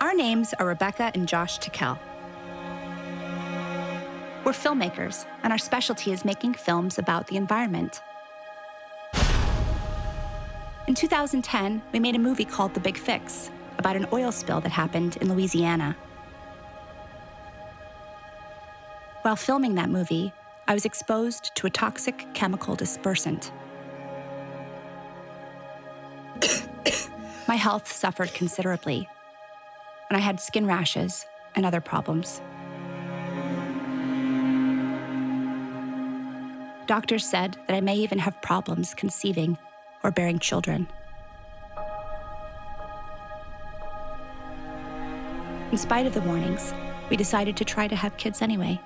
Our names are Rebecca and Josh Tickell. We're filmmakers, and our specialty is making films about the environment. In 2010, we made a movie called The Big Fix about an oil spill that happened in Louisiana. While filming that movie, I was exposed to a toxic chemical dispersant. My health suffered considerably, and I had skin rashes and other problems. Doctors said that I may even have problems conceiving or bearing children. In spite of the warnings, we decided to try to have kids anyway.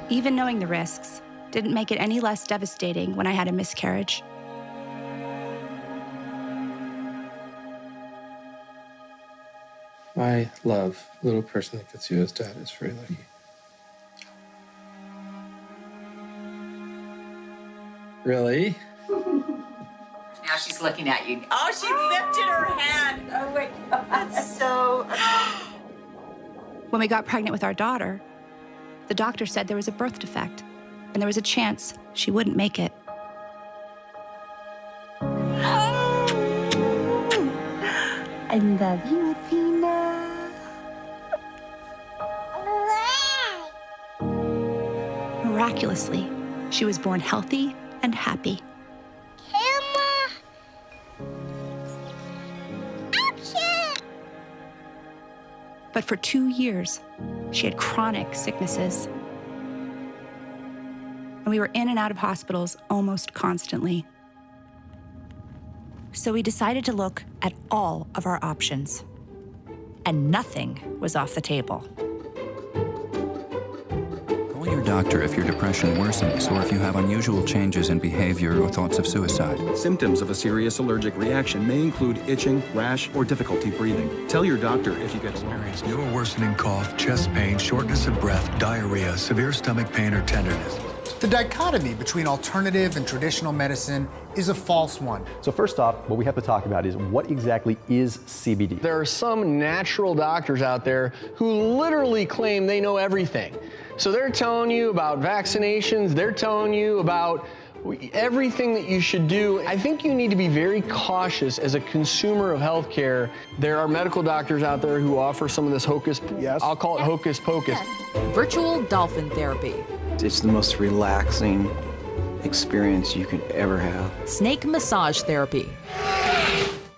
Even knowing the risks didn't make it any less devastating when I had a miscarriage. My love, little person that gets you as dad is very lucky. Really? Now she's looking at you. Oh, she lifted her hand. Oh my God. That's so... When we got pregnant with our daughter, the doctor said there was a birth defect, and there was a chance she wouldn't make it. I love you, Athena. Miraculously, she was born healthy and happy. But for 2 years, she had chronic sicknesses. And we were in and out of hospitals almost constantly. So we decided to look at all of our options. And nothing was off the table. Call your doctor if your depression worsens or if you have unusual changes in behavior or thoughts of suicide. Symptoms of a serious allergic reaction may include itching, rash, or difficulty breathing. Tell your doctor if you experience new or worsening cough, chest pain, shortness of breath, diarrhea, severe stomach pain, or tenderness. The dichotomy between alternative and traditional medicine is a false one. So first off, what we have to talk about is what exactly is CBD? There are some natural doctors out there who literally claim they know everything. So they're telling you about vaccinations, they're telling you about everything that you should do. I think you need to be very cautious as a consumer of healthcare. There are medical doctors out there who offer some of this hocus, I'll call it hocus pocus. Virtual dolphin therapy. It's the most relaxing experience you could ever have. Snake massage therapy.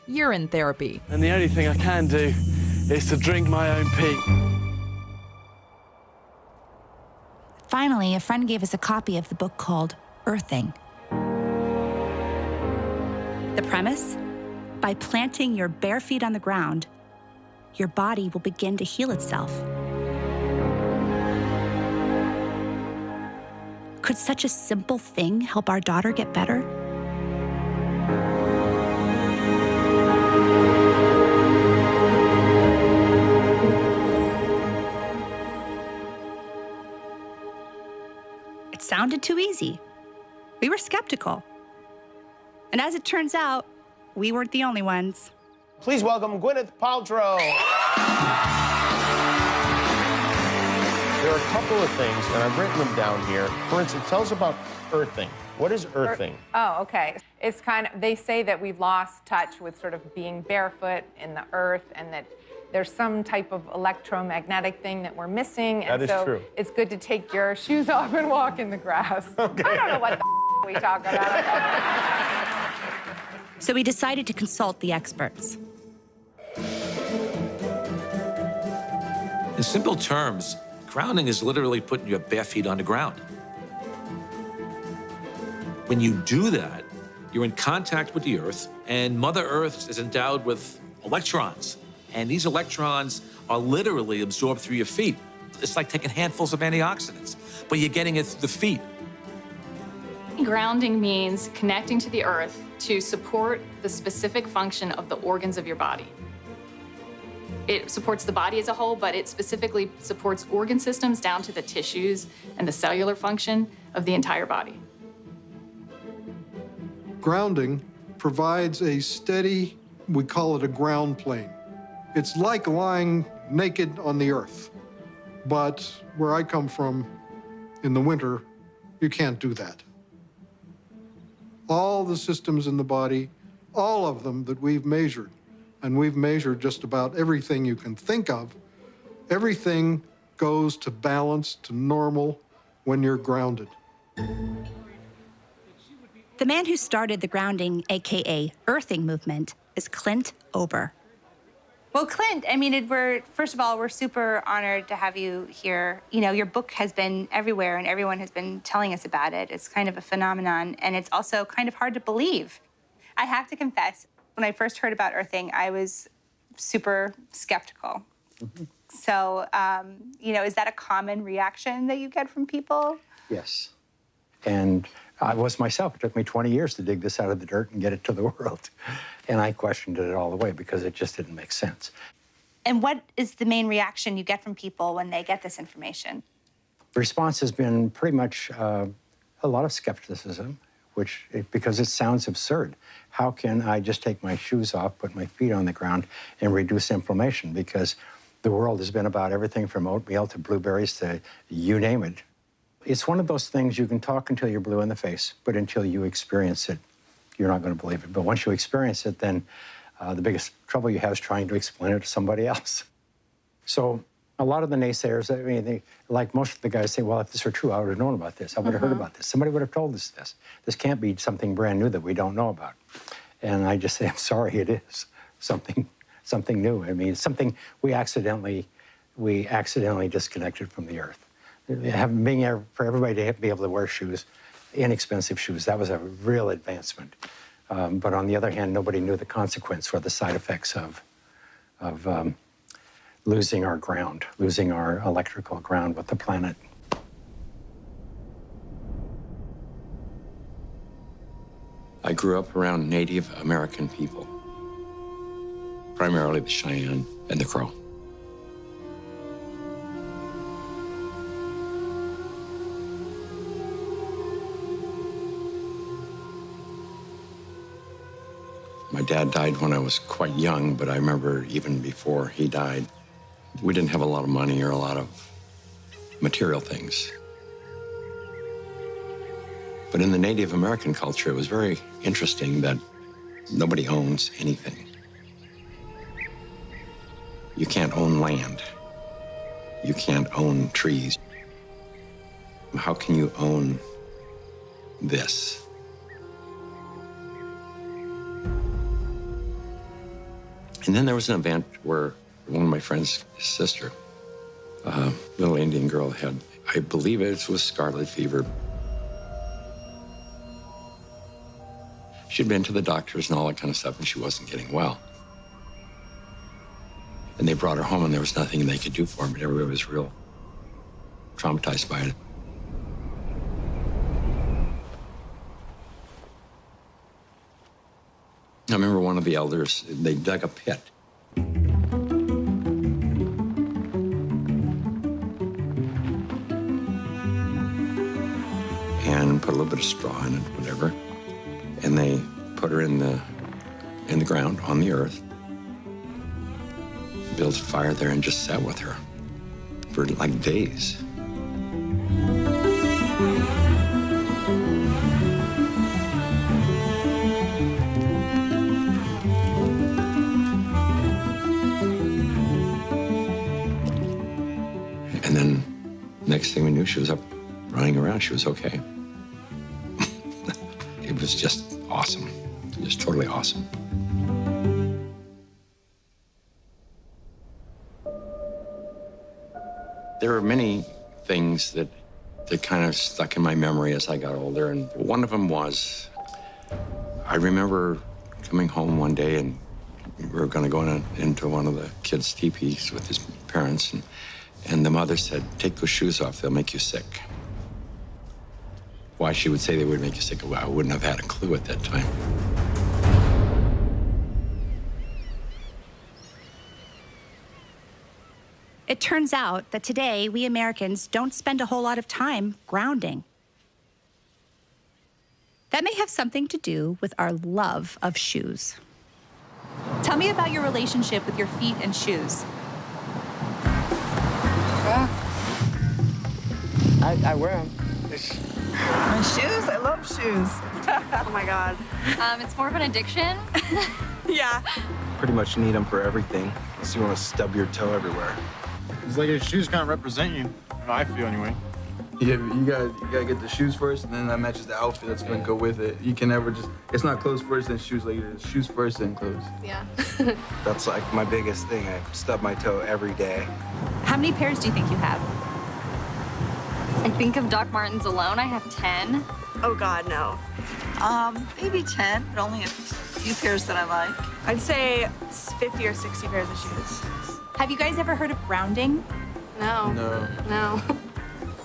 Urine therapy. And the only thing I can do is to drink my own pee. Finally, a friend gave us a copy of the book called Earthing. The premise? By planting your bare feet on the ground, your body will begin to heal itself. Could such a simple thing help our daughter get better? It sounded too easy. We were skeptical. And as it turns out, we weren't the only ones. Please welcome Gwyneth Paltrow. There are a couple of things, and I've written them down here. For instance, tell us about earthing. What is earthing? Oh, okay. It's kind of, they say that we've lost touch with sort of being barefoot in the earth, and that there's some type of electromagnetic thing that we're missing. And that is true. It's good to take your shoes off and walk in the grass. Okay. I don't know what the we talk about. So we decided to consult the experts. In simple terms, grounding is literally putting your bare feet on the ground. When you do that, you're in contact with the Earth, and Mother Earth is endowed with electrons. And these electrons are literally absorbed through your feet. It's like taking handfuls of antioxidants, but you're getting it through the feet. Grounding means connecting to the earth to support the specific function of the organs of your body. It supports the body as a whole, but it specifically supports organ systems down to the tissues and the cellular function of the entire body. Grounding provides a steady We call it a ground plane. It's like lying naked on the earth. But where I come from, in the winter, you can't do that. All the systems in the body, all of them that we've measured, and we've measured just about everything you can think of, everything goes to balance, to normal, when you're grounded. The man who started the grounding, AKA earthing movement, is Clint Ober. Well, Clint, I mean, first of all, we're super honored to have you here. You know, your book has been everywhere and everyone has been telling us about it. It's kind of a phenomenon, and it's also kind of hard to believe. I have to confess, when I first heard about earthing, I was super skeptical. Mm-hmm. So, you know, is that a common reaction that you get from people? Yes. And I was myself. It took me 20 years to dig this out of the dirt and get it to the world. And I questioned it all the way because it just didn't make sense. And what is the main reaction you get from people when they get this information? The response has been pretty much a lot of skepticism, because it sounds absurd. How can I just take my shoes off, put my feet on the ground, and reduce inflammation? Because the world has been about everything from oatmeal to blueberries to you name it. It's one of those things you can talk until you're blue in the face, but until you experience it, you're not going to believe it. But once you experience it, then the biggest trouble you have is trying to explain it to somebody else. So a lot of the naysayers, I mean, like most of the guys say, well, if this were true, I would have known about this. I would have heard about this. Somebody would have told us this. This can't be something brand new that we don't know about. And I just say, I'm sorry, it is something new. I mean, it's something we accidentally disconnected from the earth. For everybody to be able to wear shoes, inexpensive shoes, that was a real advancement. But on the other hand, nobody knew the consequence or the side effects of losing our ground, losing our electrical ground with the planet. I grew up around Native American people, primarily the Cheyenne and the Crow. My dad died when I was quite young, but I remember even before he died, we didn't have a lot of money or a lot of material things. But in the Native American culture, it was very interesting that nobody owns anything. You can't own land. You can't own trees. How can you own this? And then there was an event where one of my friend's sister, a little Indian girl, had, I believe it was scarlet fever. She'd been to the doctors and all that kind of stuff, and she wasn't getting well. And they brought her home, and there was nothing they could do for her, but everybody was real traumatized by it. I remember one of the elders, they dug a pit. And put a little bit of straw in it, whatever. And they put her in the ground, on the earth. Built a fire there and just sat with her for like days. And then next thing we knew, she was up running around. She was okay. It was just awesome, just totally awesome. There were many things that kind of stuck in my memory as I got older, and one of them was, I remember coming home one day, and we were going to go into one of the kids' teepees with his parents, and the mother said, "Take those shoes off, they'll make you sick." Why she would say they would make you sick, well, I wouldn't have had a clue at that time. It turns out that today, we Americans don't spend a whole lot of time grounding. That may have something to do with our love of shoes. Tell me about your relationship with your feet and shoes. I wear them. My shoes? I love shoes. Oh my God. It's more of an addiction. Yeah. Pretty much need them for everything, unless you want to stub your toe everywhere. It's like your shoes kind of represent you. I feel anyway. Yeah, you gotta get the shoes first, and then that matches the outfit that's gonna go with it. You can never just, it's not clothes first, then shoes later. It's shoes first, then clothes. Yeah. That's like my biggest thing. I stub my toe every day. How many pairs do you think you have? I think of Doc Martens alone, I have 10. Oh God, no. Maybe 10, but only a few pairs that I like. I'd say 50 or 60 pairs of shoes. Have you guys ever heard of grounding? No. No.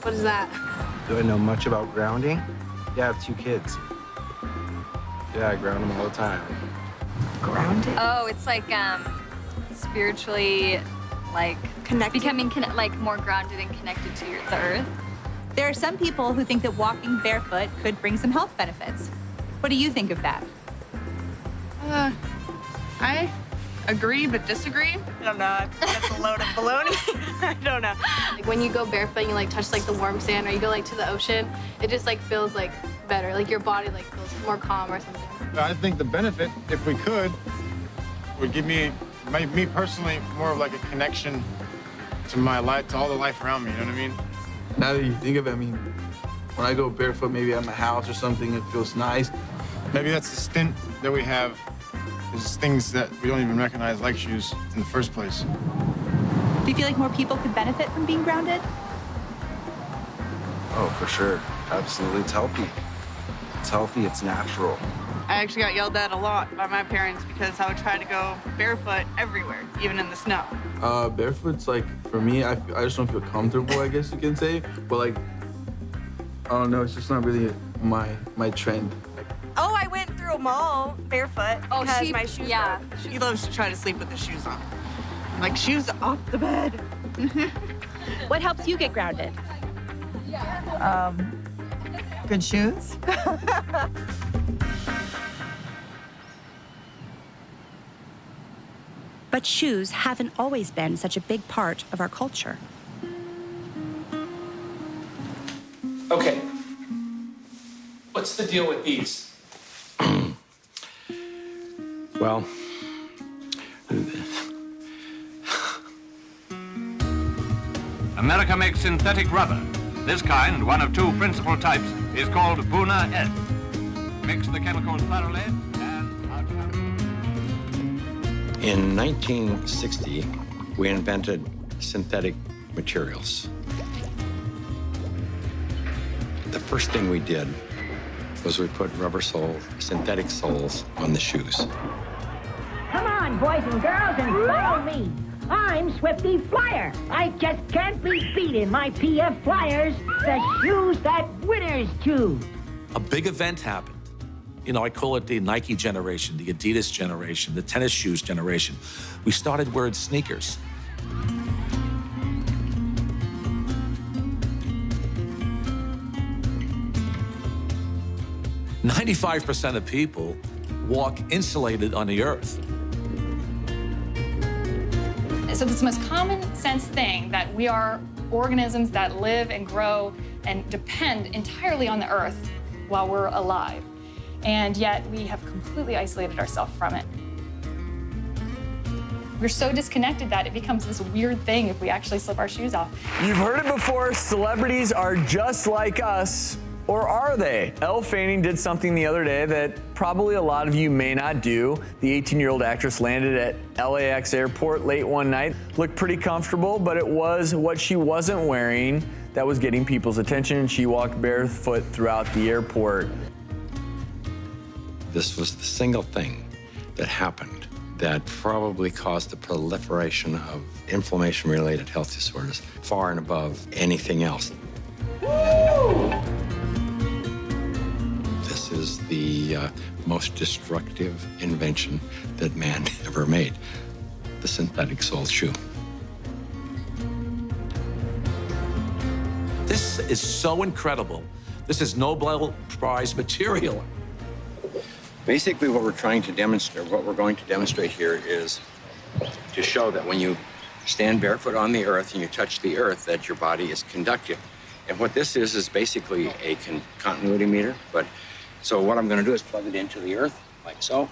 What is that? Do I know much about grounding? Yeah, I have 2 kids. Yeah, I ground them all the time. Grounding? Oh, it's like spiritually, like becoming like more grounded and connected to the earth. There are some people who think that walking barefoot could bring some health benefits. What do you think of that? I agree but disagree. I don't know. That's a load of baloney. I don't know. Like when you go barefoot and you like touch like the warm sand or you go like to the ocean, it just like feels like better. Like your body like feels more calm or something. I think the benefit, if we could, would give me personally, more of like a connection to my life, to all the life around me, you know what I mean? Now that you think of it, I mean, when I go barefoot, maybe at my house or something, it feels nice. Maybe that's the stint that we have, is things that we don't even recognize like shoes in the first place. Do you feel like more people could benefit from being grounded? Oh, for sure. Absolutely. It's healthy. It's healthy. It's natural. I actually got yelled at a lot by my parents because I would try to go barefoot everywhere, even in the snow. Barefoot's like, for me, I just don't feel comfortable, I guess you can say. But like, I don't know, it's just not really my trend. Oh, I went through a mall barefoot because my shoes yeah. broke. She loves to try to sleep with the shoes on. Like, shoes off the bed. What helps you get grounded? Good shoes. But shoes haven't always been such a big part of our culture. Okay. What's the deal with these? Well, America makes synthetic rubber. This kind, one of 2 principal types, is called Buna S. Mix the chemical thoroughly in 1960, we invented synthetic materials. The first thing we did was we put synthetic soles on the shoes. Come on, boys and girls, and follow me. I'm Swifty Flyer. I just can't be beat in my PF Flyers, the shoes that winners choose. A big event happened. You know, I call it the Nike generation, the Adidas generation, the tennis shoes generation. We started wearing sneakers. "95% of people walk insulated on the earth." So it's the most common sense thing that we are organisms that live and grow and depend entirely on the earth while we're alive. And yet we have completely isolated ourselves from it. We're so disconnected that it becomes this weird thing if we actually slip our shoes off. You've heard it before, celebrities are just like us. Or are they? Elle Fanning did something the other day that probably a lot of you may not do. The 18-year-old actress landed at LAX airport late one night. Looked pretty comfortable, but it was what she wasn't wearing that was getting people's attention. She walked barefoot throughout the airport. This was the single thing that happened that probably caused the proliferation of inflammation-related health disorders far and above anything else. This is the most destructive invention that man ever made, the synthetic sole shoe. This is so incredible. This is Nobel Prize material. Basically, what we're trying to demonstrate, what we're going to demonstrate here is to show that when you stand barefoot on the earth and you touch the earth, that your body is conductive. And what this is basically a continuity meter. So what I'm going to do is plug it into the earth, like so.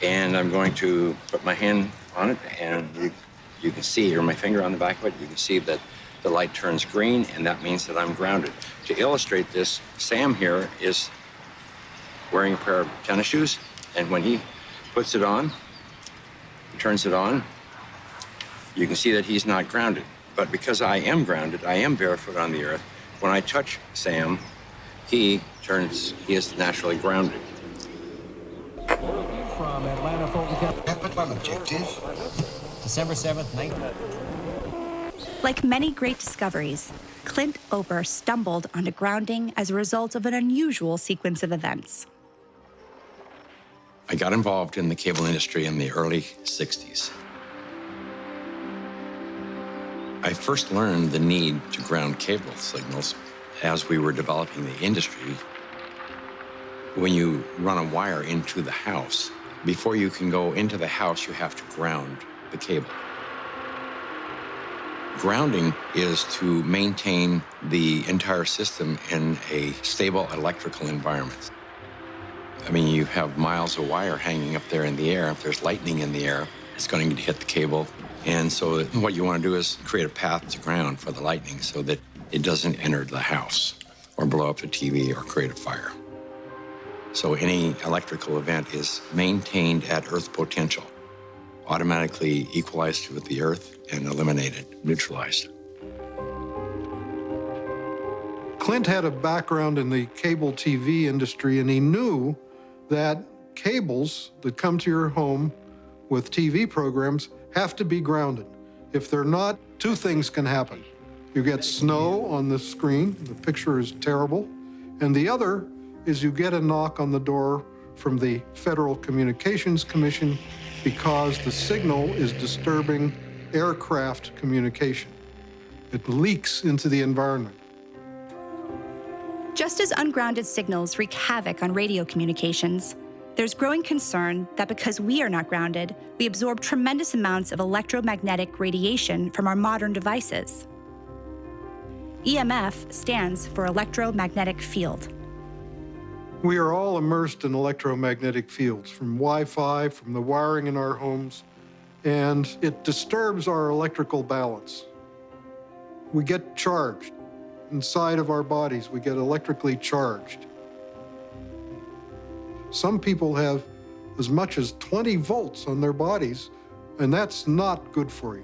And I'm going to put my hand on it, and you can see, or my finger on the back of it, you can see that the light turns green, and that means that I'm grounded. To illustrate this, Sam here is wearing a pair of tennis shoes, and when he puts it on, turns it on, you can see that he's not grounded. But because I am grounded, I am barefoot on the earth, when I touch Sam, he is naturally grounded. From Atlanta, Fulton objective, December 7th, 19... Like many great discoveries, Clint Ober stumbled onto grounding as a result of an unusual sequence of events. I got involved in the cable industry in the early 60s. I first learned the need to ground cable signals as we were developing the industry. When you run a wire into the house, before you can go into the house, you have to ground the cable. Grounding is to maintain the entire system in a stable electrical environment. I mean, you have miles of wire hanging up there in the air. If there's lightning in the air, it's going to hit the cable. And so what you want to do is create a path to ground for the lightning so that it doesn't enter the house or blow up the TV or create a fire. So any electrical event is maintained at earth potential, automatically equalized with the earth and eliminated, neutralized. Clint had a background in the cable TV industry, and he knew that cables that come to your home with TV programs have to be grounded. If they're not, two things can happen. You get snow on the screen, the picture is terrible, and the other is you get a knock on the door from the Federal Communications Commission because the signal is disturbing aircraft communication. It leaks into the environment. Just as ungrounded signals wreak havoc on radio communications, there's growing concern that because we are not grounded, we absorb tremendous amounts of electromagnetic radiation from our modern devices. EMF stands for electromagnetic field. We are all immersed in electromagnetic fields, from Wi-Fi, from the wiring in our homes, and it disturbs our electrical balance. We get charged. Inside of our bodies, we get electrically charged. Some people have as much as 20 volts on their bodies, and that's not good for you.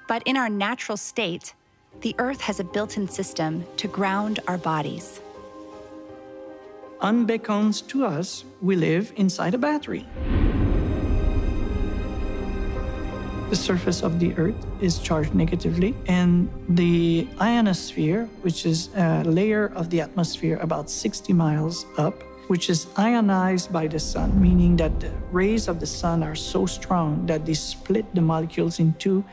But in our natural state, the Earth has a built-in system to ground our bodies. Unbeknownst to us, we live inside a battery. The surface of the Earth is charged negatively, and the ionosphere, which is a layer of the atmosphere about 60 miles up, which is ionized by the sun, meaning that the rays of the sun are so strong that they split the molecules into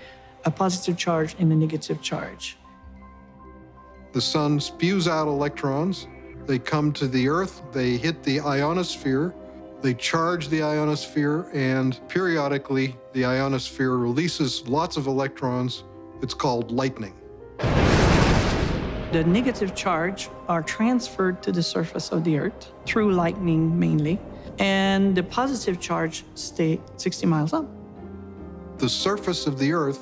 a positive charge and a negative charge. The sun spews out electrons. They come to the Earth, they hit the ionosphere, they charge the ionosphere, and periodically the ionosphere releases lots of electrons. It's called lightning. The negative charge are transferred to the surface of the Earth through lightning mainly, and the positive charge stay 60 miles up. The surface of the Earth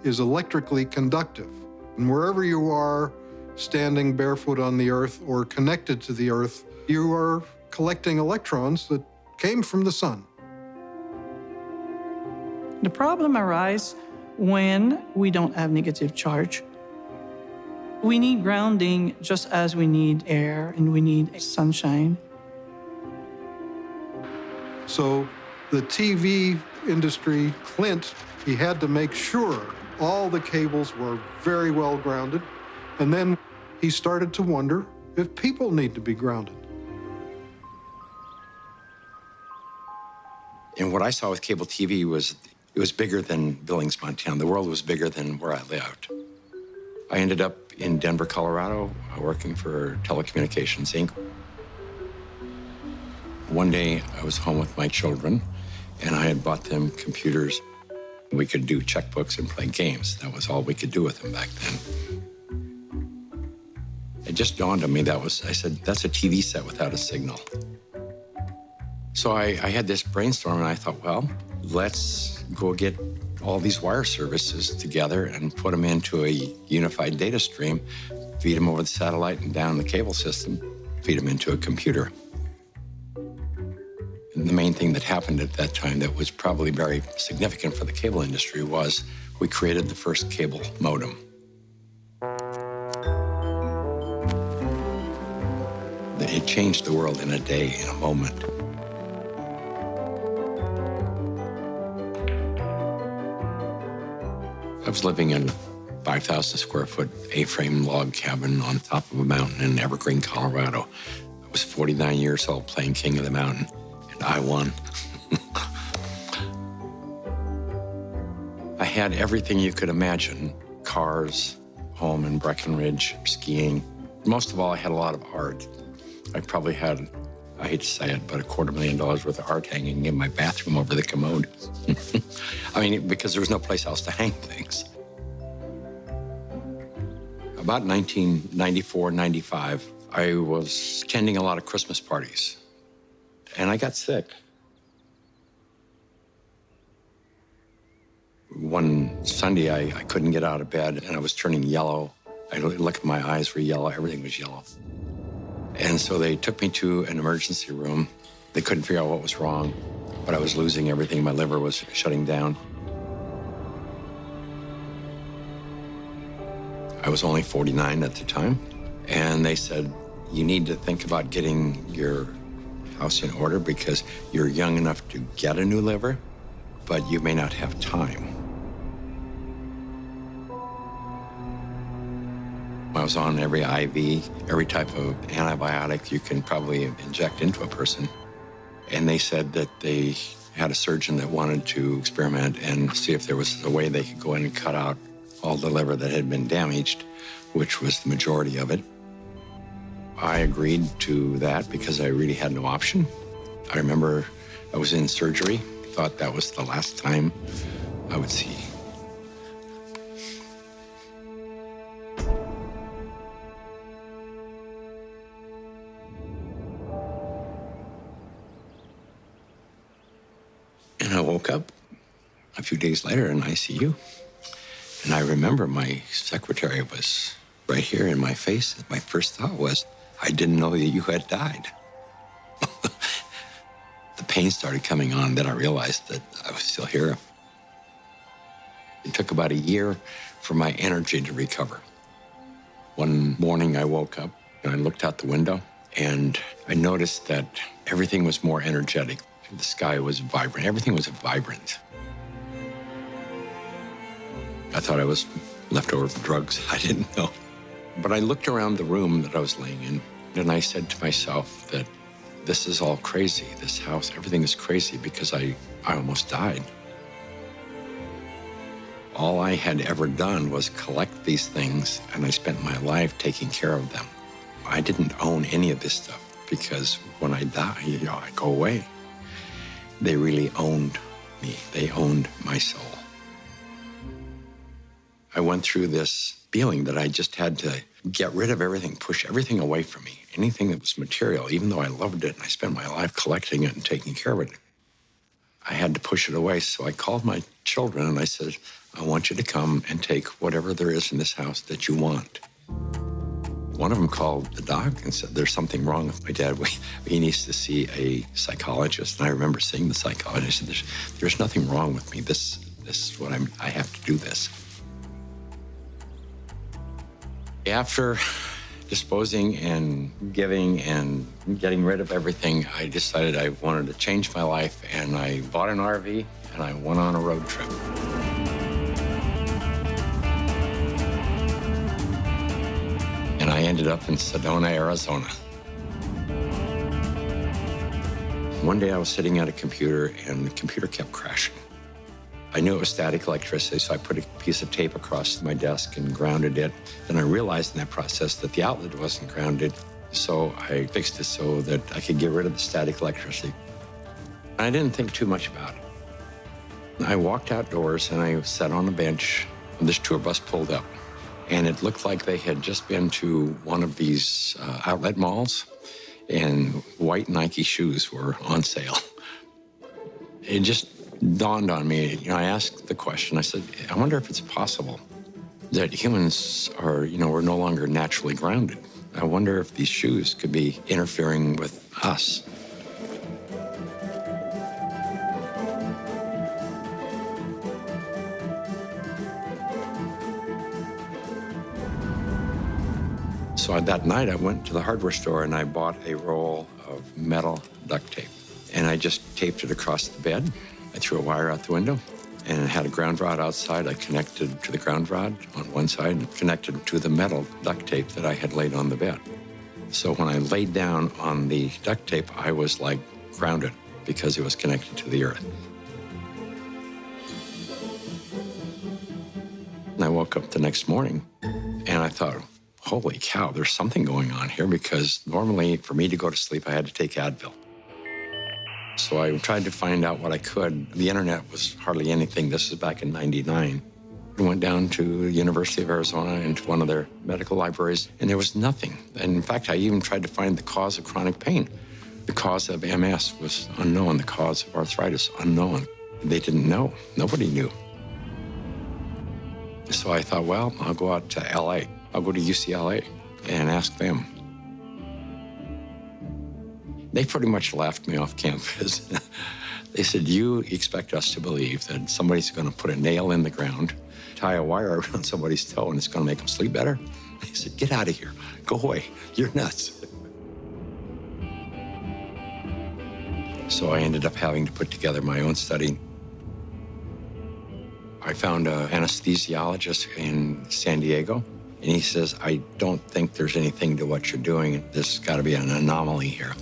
is electrically conductive, and wherever you are, standing barefoot on the Earth or connected to the Earth, you are collecting electrons that came from the sun. The problem arises when we don't have negative charge. We need grounding just as we need air and we need sunshine. So the TV industry, Clint, he had to make sure all the cables were very well grounded. And then he started to wonder if people need to be grounded. And what I saw with cable TV was, it was bigger than Billings, Montana. The world was bigger than where I lived. I ended up in Denver, Colorado, working for Telecommunications Inc. One day, I was home with my children, and I had bought them computers. We could do checkbooks and play games. That was all we could do with them back then. It just dawned on me I said, that's a TV set without a signal. So I had this brainstorm, and I thought, well, let's go get all these wire services together and put them into a unified data stream, feed them over the satellite and down the cable system, feed them into a computer. And the main thing that happened at that time that was probably very significant for the cable industry was we created the first cable modem. It changed the world in a day, in a moment. I was living in a 5,000 square foot A-frame log cabin on top of a mountain in Evergreen, Colorado. I was 49 years old playing King of the Mountain, and I won. I had everything you could imagine: cars, home in Breckenridge, skiing. Most of all, I had a lot of art. I probably had, I hate to say it, but $250,000 worth of art hanging in my bathroom over the commode. I mean, because there was no place else to hang things. About 1994, 95, I was attending a lot of Christmas parties, and I got sick. One Sunday, I couldn't get out of bed, and I was turning yellow. I looked at my eyes were yellow, everything was yellow. And so they took me to an emergency room. They couldn't figure out what was wrong, but I was losing everything. My liver was shutting down. I was only 49 at the time, and they said, you need to think about getting your house in order because you're young enough to get a new liver, but you may not have time. I was on every IV, every type of antibiotic you can probably inject into a person. And they said that they had a surgeon that wanted to experiment and see if there was a way they could go in and cut out all the liver that had been damaged, which was the majority of it. I agreed to that because I really had no option. I remember I was in surgery, thought that was the last time I would see. And I woke up a few days later in ICU. And I remember my secretary was right here in my face. My first thought was, I didn't know that you had died. The pain started coming on, then I realized that I was still here. It took about a year for my energy to recover. One morning I woke up and I looked out the window and I noticed that everything was more energetic. The sky was vibrant. Everything was vibrant. I thought I was left over from drugs. I didn't know. But I looked around the room that I was laying in, and I said to myself that this is all crazy. This house, everything is crazy because I almost died. All I had ever done was collect these things, and I spent my life taking care of them. I didn't own any of this stuff because when I die, I go away. They really owned me. They owned my soul. I went through this feeling that I just had to get rid of everything, push everything away from me. Anything that was material, even though I loved it and I spent my life collecting it and taking care of it, I had to push it away. So I called my children and I said, I want you to come and take whatever there is in this house that you want. One of them called the doc and said, there's something wrong with my dad. He needs to see a psychologist. And I remember seeing the psychologist and said, there's nothing wrong with me. This is what I have to do this. After disposing and giving and getting rid of everything, I decided I wanted to change my life, and I bought an RV and I went on a road trip. And I ended up in Sedona, Arizona. One day I was sitting at a computer and the computer kept crashing. I knew it was static electricity, so I put a piece of tape across my desk and grounded it. Then I realized in that process that the outlet wasn't grounded, so I fixed it so that I could get rid of the static electricity. I didn't think too much about it. I walked outdoors and I sat on a bench. This tour bus pulled up, and it looked like they had just been to one of these outlet malls, and white Nike shoes were on sale. It just dawned on me, I asked the question, I said, I wonder if it's possible that humans are, we're no longer naturally grounded. I wonder if these shoes could be interfering with us. So that night I went to the hardware store and I bought a roll of metal duct tape. And I just taped it across the bed. I threw a wire out the window and it had a ground rod outside. I connected to the ground rod on one side and connected to the metal duct tape that I had laid on the bed. So when I laid down on the duct tape, I was like grounded because it was connected to the earth. And I woke up the next morning and I thought, holy cow, there's something going on here, because normally for me to go to sleep, I had to take Advil. So I tried to find out what I could. The internet was hardly anything. This was back in '99. I went down to the University of Arizona into one of their medical libraries, and there was nothing. And in fact, I even tried to find the cause of chronic pain. The cause of MS was unknown. The cause of arthritis, unknown. They didn't know. Nobody knew. So I thought, well, I'll go out to LA. I'll go to UCLA and ask them. They pretty much laughed me off campus. They said, you expect us to believe that somebody's going to put a nail in the ground, tie a wire around somebody's toe, and it's going to make them sleep better? They said, get out of here. Go away. You're nuts. So I ended up having to put together my own study. I found an anesthesiologist in San Diego, and he says, I don't think there's anything to what you're doing. There's got to be an anomaly here.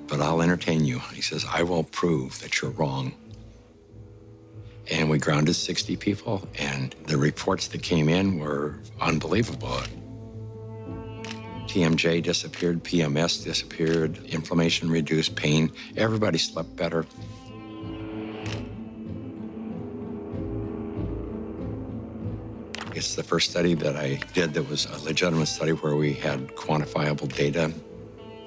But I'll entertain you. He says, I will prove that you're wrong. And we grounded 60 people, and the reports that came in were unbelievable. TMJ disappeared, PMS disappeared, inflammation reduced, pain. Everybody slept better. It's the first study that I did that was a legitimate study where we had quantifiable data.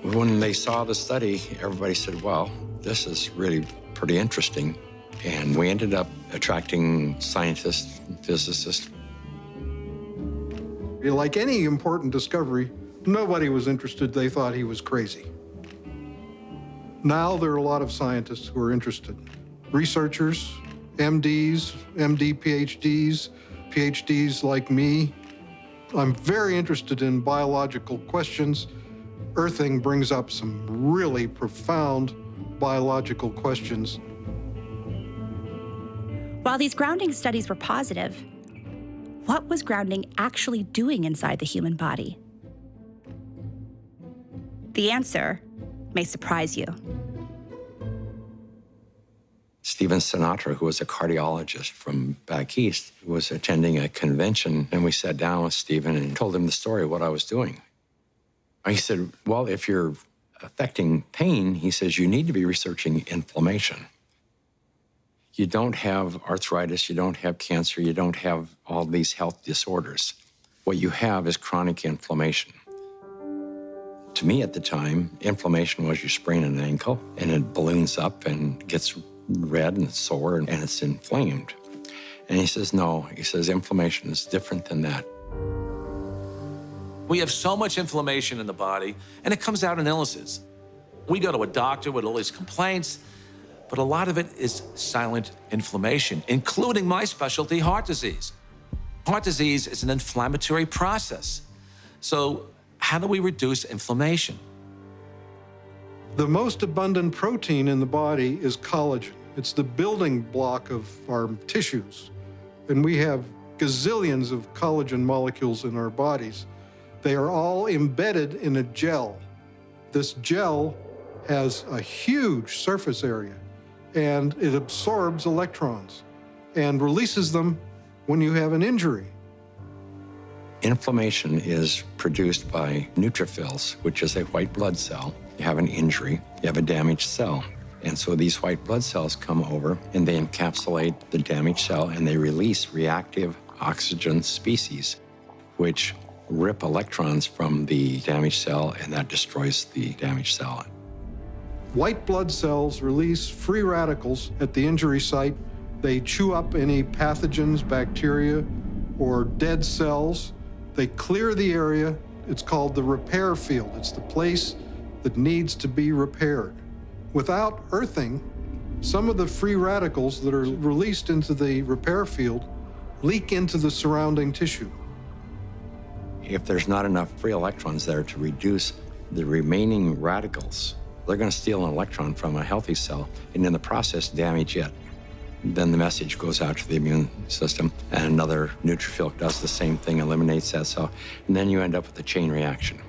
When they saw the study, everybody said, well, this is really pretty interesting. And we ended up attracting scientists, physicists. Like any important discovery, nobody was interested. They thought he was crazy. Now there are a lot of scientists who are interested. Researchers, MDs, MD PhDs, PhDs like me. I'm very interested in biological questions. Earthing brings up some really profound biological questions. While these grounding studies were positive, what was grounding actually doing inside the human body? The answer may surprise you. Stephen Sinatra, who was a cardiologist from back east, was attending a convention, and we sat down with Stephen and told him the story of what I was doing. He said, well, if you're affecting pain, he says, you need to be researching inflammation. You don't have arthritis, you don't have cancer, you don't have all these health disorders. What you have is chronic inflammation. To me at the time, inflammation was you sprain an ankle and it balloons up and gets red and it's sore and it's inflamed. And he says, no, he says, inflammation is different than that. We have so much inflammation in the body, and it comes out in illnesses. We go to a doctor with all these complaints, but a lot of it is silent inflammation, including my specialty, heart disease. Heart disease is an inflammatory process. So how do we reduce inflammation? The most abundant protein in the body is collagen. It's the building block of our tissues. And we have gazillions of collagen molecules in our bodies. They are all embedded in a gel. This gel has a huge surface area, and it absorbs electrons. and releases them when you have an injury. Inflammation is produced by neutrophils, which is a white blood cell. You have an injury, you have a damaged cell. And so these white blood cells come over and they encapsulate the damaged cell and they release reactive oxygen species, which rip electrons from the damaged cell, and that destroys the damaged cell. White blood cells release free radicals at the injury site. They chew up any pathogens, bacteria, or dead cells. They clear the area. It's called the repair field. It's the place that needs to be repaired. Without earthing, some of the free radicals that are released into the repair field leak into the surrounding tissue. If there's not enough free electrons there to reduce the remaining radicals, they're going to steal an electron from a healthy cell and in the process damage it. Then the message goes out to the immune system and another neutrophil does the same thing, eliminates that cell, and then you end up with a chain reaction.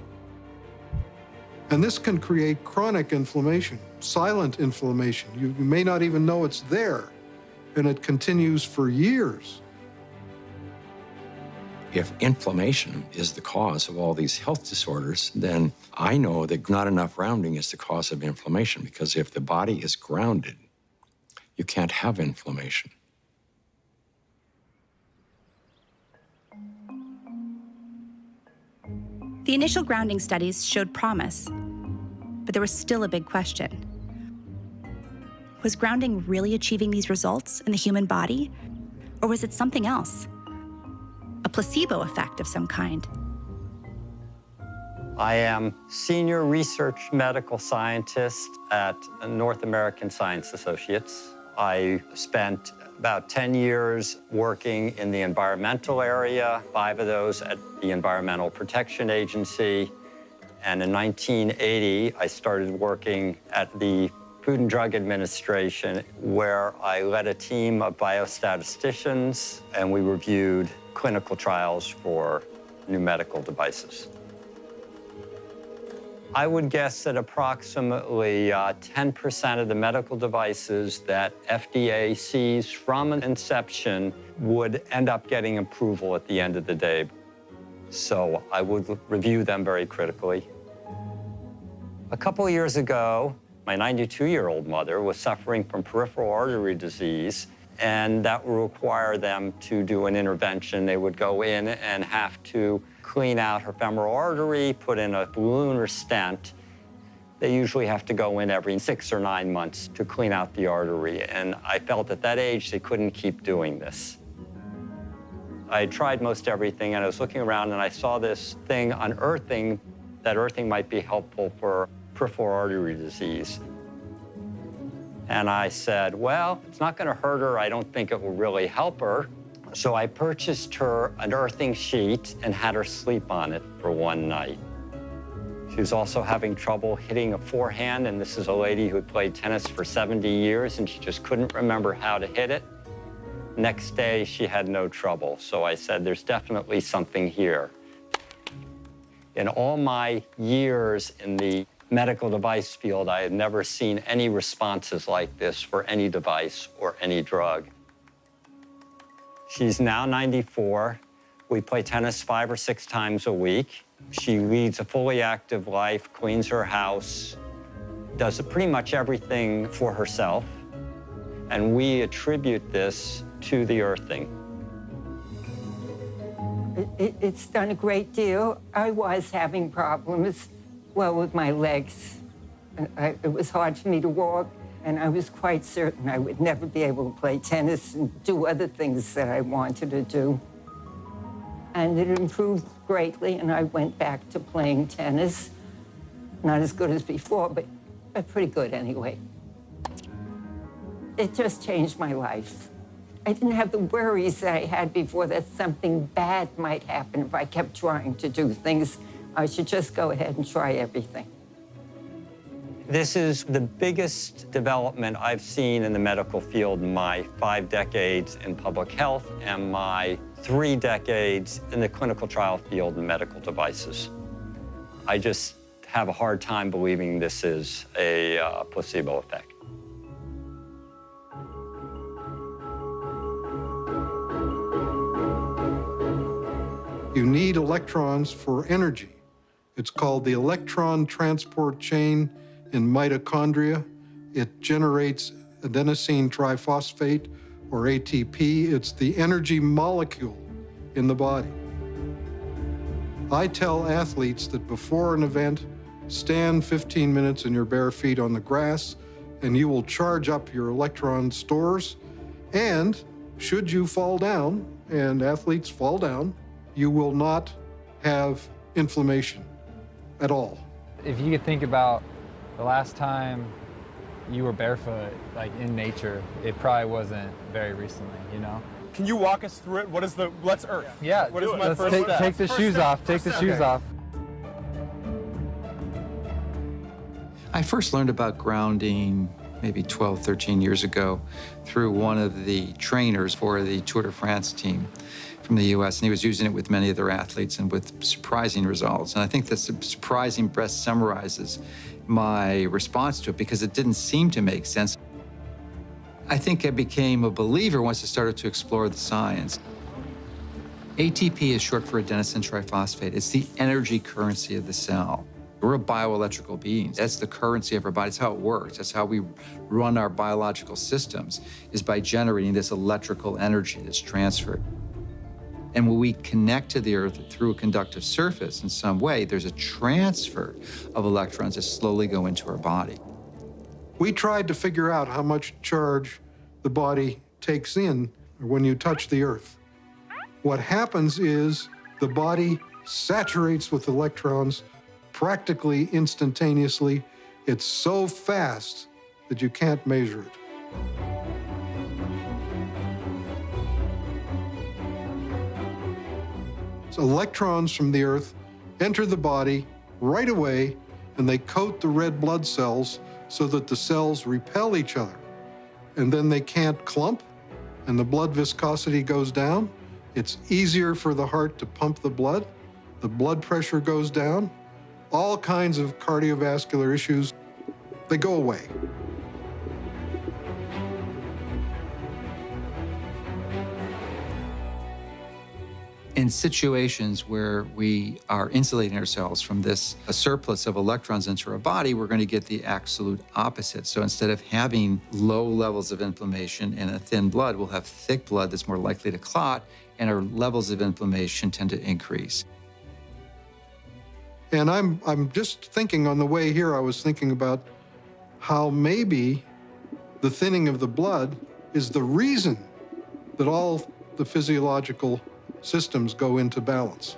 And this can create chronic inflammation, silent inflammation. You may not even know it's there, and it continues for years. If inflammation is the cause of all these health disorders, then I know that not enough grounding is the cause of inflammation, because if the body is grounded, you can't have inflammation. The initial grounding studies showed promise, but there was still a big question. Was grounding really achieving these results in the human body, or was it something else? A placebo effect of some kind? I am Senior Research Medical Scientist at North American Science Associates. I spent about 10 years working in the environmental area, 5 of those at the Environmental Protection Agency. And in 1980, I started working at the Food and Drug Administration, where I led a team of biostatisticians, and we reviewed clinical trials for new medical devices. I would guess that approximately 10% of the medical devices that FDA sees from inception would end up getting approval at the end of the day. So I would review them very critically. A couple of years ago, my 92-year-old mother was suffering from peripheral artery disease, and that would require them to do an intervention. They would go in and have to clean out her femoral artery, put in a balloon or stent. They usually have to go in every 6 or 9 months to clean out the artery, and I felt at that age they couldn't keep doing this. I had tried most everything, and I was looking around and I saw this thing on earthing, that earthing might be helpful for peripheral artery disease. And I said, well, it's not going to hurt her. I don't think it will really help her. So I purchased her an earthing sheet and had her sleep on it for one night. She was also having trouble hitting a forehand, and this is a lady who had played tennis for 70 years, and she just couldn't remember how to hit it. Next day, she had no trouble. So I said, there's definitely something here. In all my years in the medical device field, I had never seen any responses like this for any device or any drug. She's now 94. We play tennis 5 or 6 times a week. She leads a fully active life, cleans her house, does pretty much everything for herself. And we attribute this to the earthing. It's done a great deal. I was having problems, well, with my legs. It was hard for me to walk, and I was quite certain I would never be able to play tennis and do other things that I wanted to do. And it improved greatly, and I went back to playing tennis. Not as good as before, but pretty good anyway. It just changed my life. I didn't have the worries that I had before that something bad might happen if I kept trying to do things. I should just go ahead and try everything. This is the biggest development I've seen in the medical field in my 5 decades in public health and my 3 decades in the clinical trial field in medical devices. I just have a hard time believing this is a placebo effect. You need electrons for energy. It's called the electron transport chain in mitochondria. It generates adenosine triphosphate, or ATP. It's the energy molecule in the body. I tell athletes that before an event, stand 15 minutes in your bare feet on the grass, and you will charge up your electron stores. And should you fall down, and athletes fall down, you will not have inflammation at all. If you could think about the last time you were barefoot, like in nature, it probably wasn't very recently, you know? Can you walk us through it? What is the, let's Earth. Yeah, what is my let's first step? take the shoes off, take the shoes off. I first learned about grounding maybe 12, 13 years ago through one of the trainers for the Tour de France team from the US, and he was using it with many of their athletes and with surprising results. And I think this surprising best summarizes my response to it because it didn't seem to make sense. I think I became a believer once I started to explore the science. ATP is short for adenosine triphosphate. It's the energy currency of the cell. We're a bioelectrical being. That's the currency of our body. That's how it works. That's how we run our biological systems, is by generating this electrical energy that's transferred. And when we connect to the Earth through a conductive surface in some way, there's a transfer of electrons that slowly go into our body. We tried to figure out how much charge the body takes in when you touch the Earth. What happens is the body saturates with electrons practically instantaneously. It's so fast that you can't measure it. So electrons from the Earth enter the body right away, and they coat the red blood cells so that the cells repel each other. And then they can't clump, and the blood viscosity goes down. It's easier for the heart to pump the blood pressure goes down. All kinds of cardiovascular issues, they go away. In situations where we are insulating ourselves from this a surplus of electrons into our body, we're going to get the absolute opposite. So instead of having low levels of inflammation and a thin blood, we'll have thick blood that's more likely to clot, and our levels of inflammation tend to increase. And I'm just thinking on the way here, I was thinking about how maybe the thinning of the blood is the reason that all the physiological systems go into balance.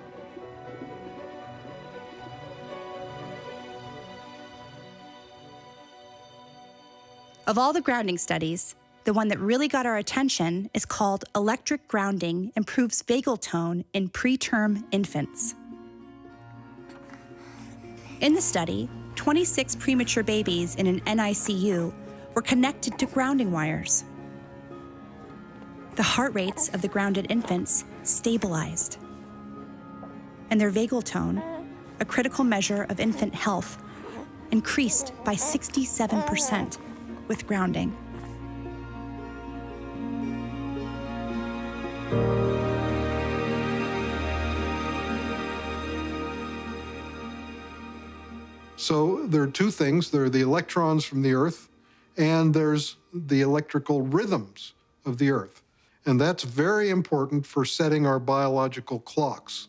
Of all the grounding studies, the one that really got our attention is called Electric Grounding Improves Vagal Tone in Preterm Infants. In the study, 26 premature babies in an NICU were connected to grounding wires. The heart rates of the grounded infants stabilized, and their vagal tone, a critical measure of infant health, increased by 67% with grounding. So there are two things. There are the electrons from the Earth, and there's the electrical rhythms of the Earth. And that's very important for setting our biological clocks.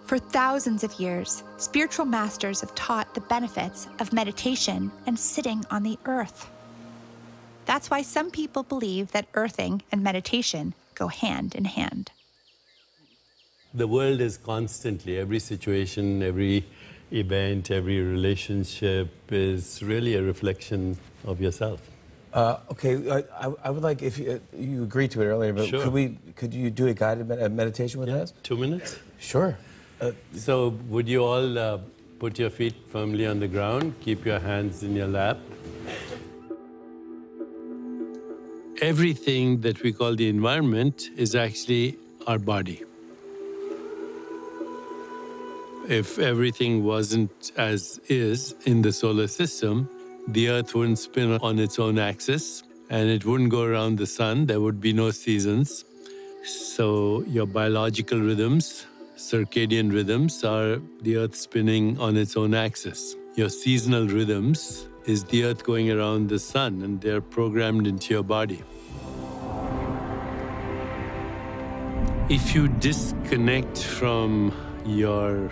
For thousands of years, spiritual masters have taught the benefits of meditation and sitting on the earth. That's why some people believe that earthing and meditation go hand in hand. The world is constantly, every situation, every event, every relationship is really a reflection of yourself. Okay, I would like, if you agreed to it earlier, but Sure. could you do a guided meditation with us? 2 minutes? Sure. So would you all put your feet firmly on the ground, keep your hands in your lap? Everything that we call the environment is actually our body. If everything wasn't as is in the solar system, the Earth wouldn't spin on its own axis, and it wouldn't go around the sun. There would be no seasons. So your biological rhythms, circadian rhythms, are the Earth spinning on its own axis. Your seasonal rhythms is the Earth going around the sun, and they're programmed into your body. If you disconnect from your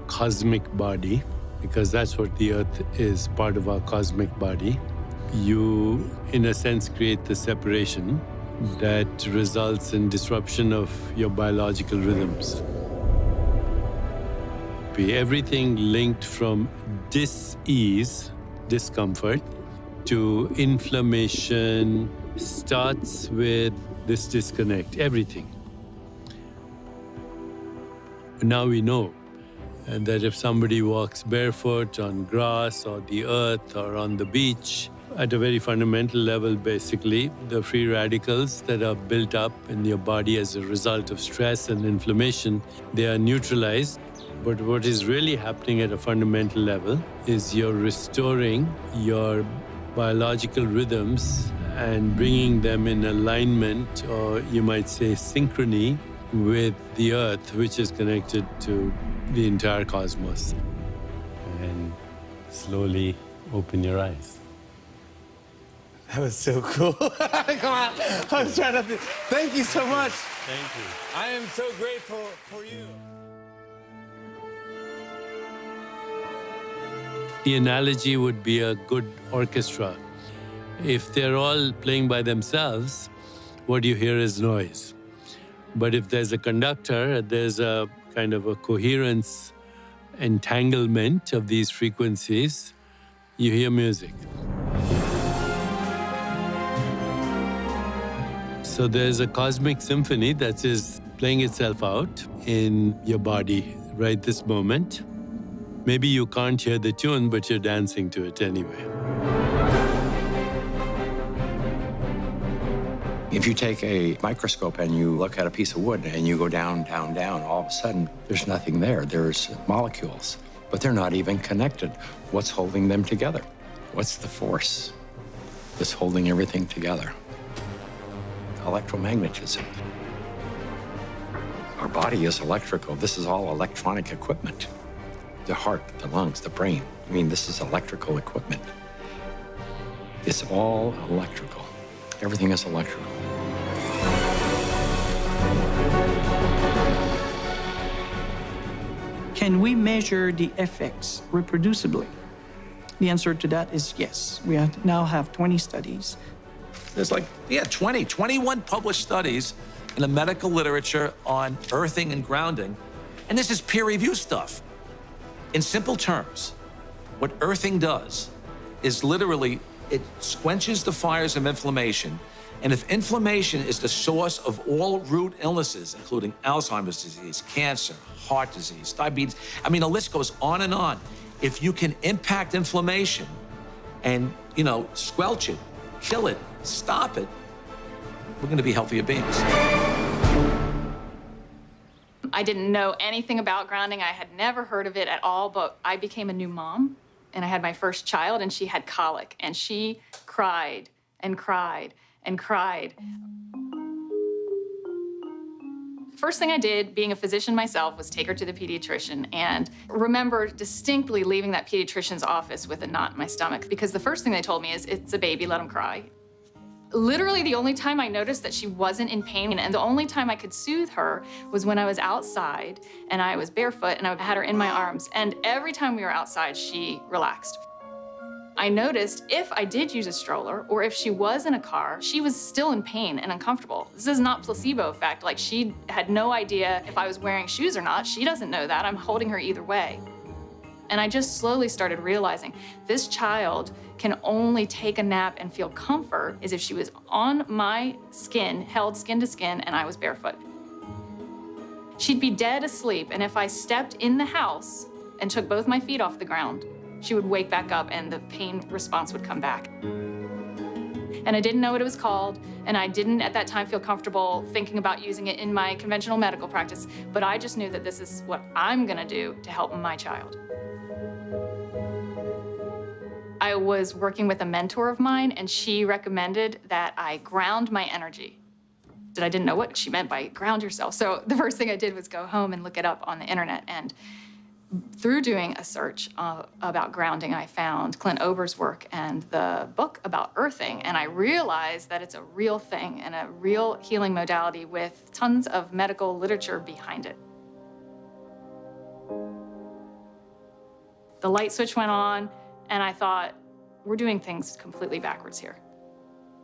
cosmic body, because that's what the Earth is, part of our cosmic body, you, in a sense, create the separation that results in disruption of your biological rhythms. Everything linked from dis-ease, discomfort, to inflammation starts with this disconnect, everything. Now we know that if somebody walks barefoot on grass or the earth or on the beach, at a very fundamental level, basically, the free radicals that are built up in your body as a result of stress and inflammation, they are neutralized. But what is really happening at a fundamental level is you're restoring your biological rhythms and bringing them in alignment, or you might say synchrony, with the Earth, which is connected to the entire cosmos. And slowly open your eyes. That was so cool. Come on. I was trying to. Thank you so much. Thank you. I am so grateful for you. The analogy would be a good orchestra. If they're all playing by themselves, what you hear is noise. But if there's a conductor, there's a kind of a coherence, entanglement of these frequencies, you hear music. So there's a cosmic symphony that is playing itself out in your body right this moment. Maybe you can't hear the tune, but you're dancing to it anyway. If you take a microscope and you look at a piece of wood and you go down, down, down, all of a sudden, there's nothing there. There's molecules, but they're not even connected. What's holding them together? What's the force that's holding everything together? Electromagnetism. Our body is electrical. This is all electronic equipment. The heart, the lungs, the brain. I mean, this is electrical equipment. It's all electrical. Everything is electrical. Can we measure the effects reproducibly? The answer to that is yes. We now have 20 studies. There's 21 published studies in the medical literature on earthing and grounding, and this is peer-reviewed stuff. In simple terms, what earthing does is literally it quenches the fires of inflammation. And if inflammation is the source of all root illnesses, including Alzheimer's disease, cancer, heart disease, diabetes, I mean, the list goes on and on. If you can impact inflammation and, squelch it, kill it, stop it, we're going to be healthier beings. I didn't know anything about grounding. I had never heard of it at all, but I became a new mom, and I had my first child, and she had colic, and she cried and cried and cried. First thing I did, being a physician myself, was take her to the pediatrician, and remember distinctly leaving that pediatrician's office with a knot in my stomach, because the first thing they told me is, it's a baby, let him cry. Literally the only time I noticed that she wasn't in pain, and the only time I could soothe her, was when I was outside and I was barefoot and I had her in my arms. And every time we were outside, she relaxed. I noticed if I did use a stroller or if she was in a car, she was still in pain and uncomfortable. This is not placebo effect. Like, she had no idea if I was wearing shoes or not. She doesn't know that. I'm holding her either way. And I just slowly started realizing this child can only take a nap and feel comfort is if she was on my skin, held skin to skin, and I was barefoot. She'd be dead asleep, and if I stepped in the house and took both my feet off the ground, she would wake back up and the pain response would come back. And I didn't know what it was called, and I didn't at that time feel comfortable thinking about using it in my conventional medical practice, but I just knew that this is what I'm gonna do to help my child. I was working with a mentor of mine, and she recommended that I ground my energy. I didn't know what she meant by ground yourself. So the first thing I did was go home and look it up on the internet. And through doing a search about grounding, I found Clint Ober's work and the book about earthing. And I realized that it's a real thing and a real healing modality with tons of medical literature behind it. The light switch went on, and I thought, we're doing things completely backwards here.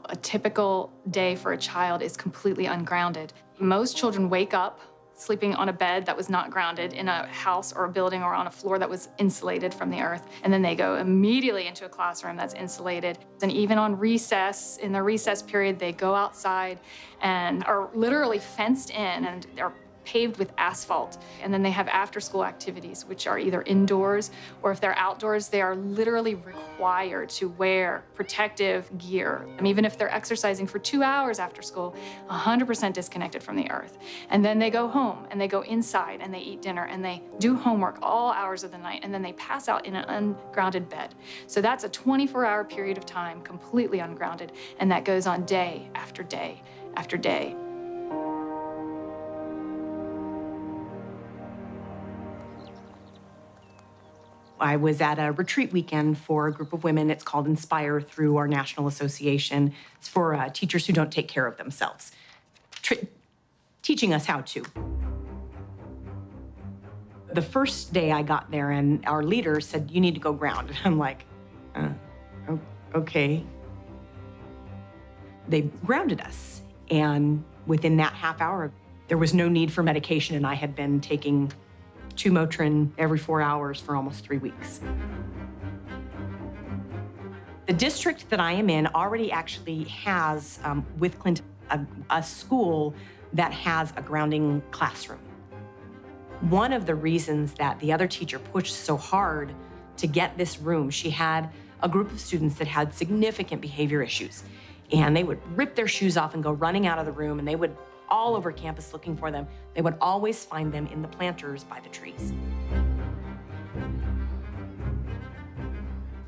A typical day for a child is completely ungrounded. Most children wake up sleeping on a bed that was not grounded in a house or a building or on a floor that was insulated from the earth. And then they go immediately into a classroom that's insulated. And even on recess, in the recess period, they go outside and are literally fenced in and are paved with asphalt. And then they have after-school activities, which are either indoors or if they're outdoors, they are literally required to wear protective gear. And even if they're exercising for 2 hours after school, 100% disconnected from the earth. And then they go home and they go inside and they eat dinner and they do homework all hours of the night, and then they pass out in an ungrounded bed. So that's a 24-hour period of time completely ungrounded, and that goes on day after day after day. I was at a retreat weekend for a group of women. It's called Inspire through our national association. It's for teachers who don't take care of themselves, teaching us how to. The first day I got there and our leader said, you need to go ground. And I'm like, okay. They grounded us. And within that half hour, there was no need for medication, and I had been taking 2 Motrin every 4 hours for almost 3 weeks. The district that I am in already actually has, with Clint, a school that has a grounding classroom. One of the reasons that the other teacher pushed so hard to get this room, she had a group of students that had significant behavior issues, and they would rip their shoes off and go running out of the room, and they would all over campus looking for them. They would always find them in the planters by the trees.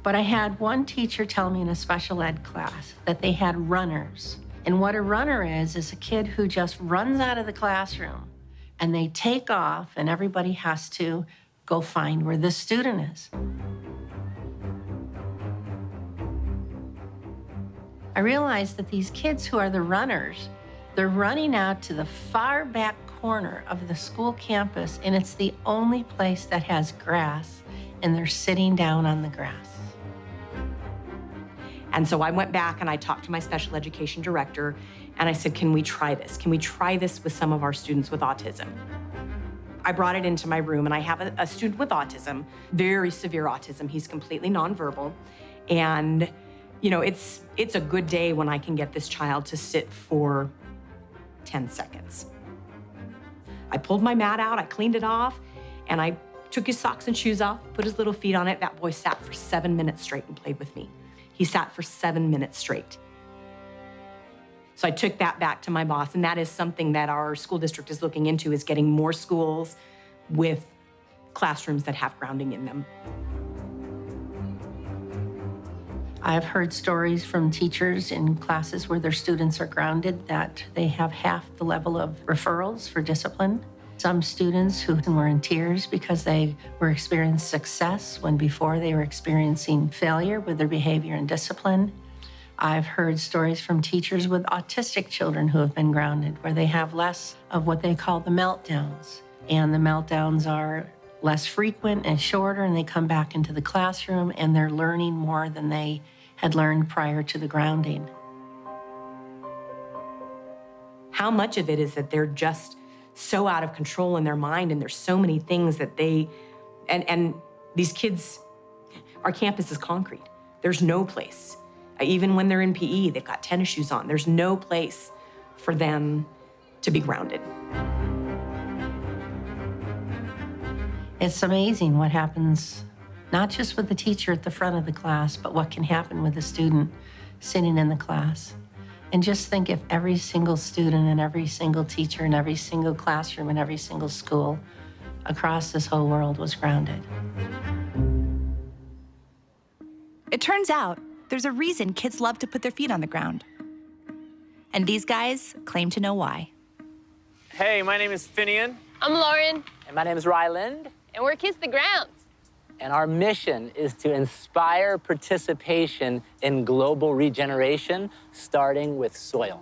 But I had one teacher tell me in a special ed class that they had runners. And what a runner is a kid who just runs out of the classroom and they take off and everybody has to go find where the student is. I realized that these kids who are the runners, they're running out to the far back corner of the school campus, and it's the only place that has grass, and they're sitting down on the grass. And so I went back and I talked to my special education director, and I said, can we try this? Can we try this with some of our students with autism? I brought it into my room, and I have a student with autism, very severe autism. He's completely nonverbal. And, you know, it's a good day when I can get this child to sit for 10 seconds. I pulled my mat out, I cleaned it off, and I took his socks and shoes off, put his little feet on it. That boy sat for 7 minutes straight and played with me. He sat for 7 minutes straight. So I took that back to my boss, and that is something that our school district is looking into, is getting more schools with classrooms that have grounding in them. I've heard stories from teachers in classes where their students are grounded that they have half the level of referrals for discipline. Some students who were in tears because they were experiencing success when before they were experiencing failure with their behavior and discipline. I've heard stories from teachers with autistic children who have been grounded, where they have less of what they call the meltdowns. And the meltdowns are less frequent and shorter, and they come back into the classroom and they're learning more than they had learned prior to the grounding. How much of it is that they're just so out of control in their mind, and there's so many things that they, and these kids, our campus is concrete. There's no place. Even when they're in PE, they've got tennis shoes on. There's no place for them to be grounded. It's amazing what happens, not just with the teacher at the front of the class, but what can happen with the student sitting in the class. And just think if every single student and every single teacher and every single classroom and every single school across this whole world was grounded. It turns out there's a reason kids love to put their feet on the ground. And these guys claim to know why. Hey, my name is Finian. I'm Lauren. And my name is Ryland. And we're Kiss the Grounds. And our mission is to inspire participation in global regeneration, starting with soil.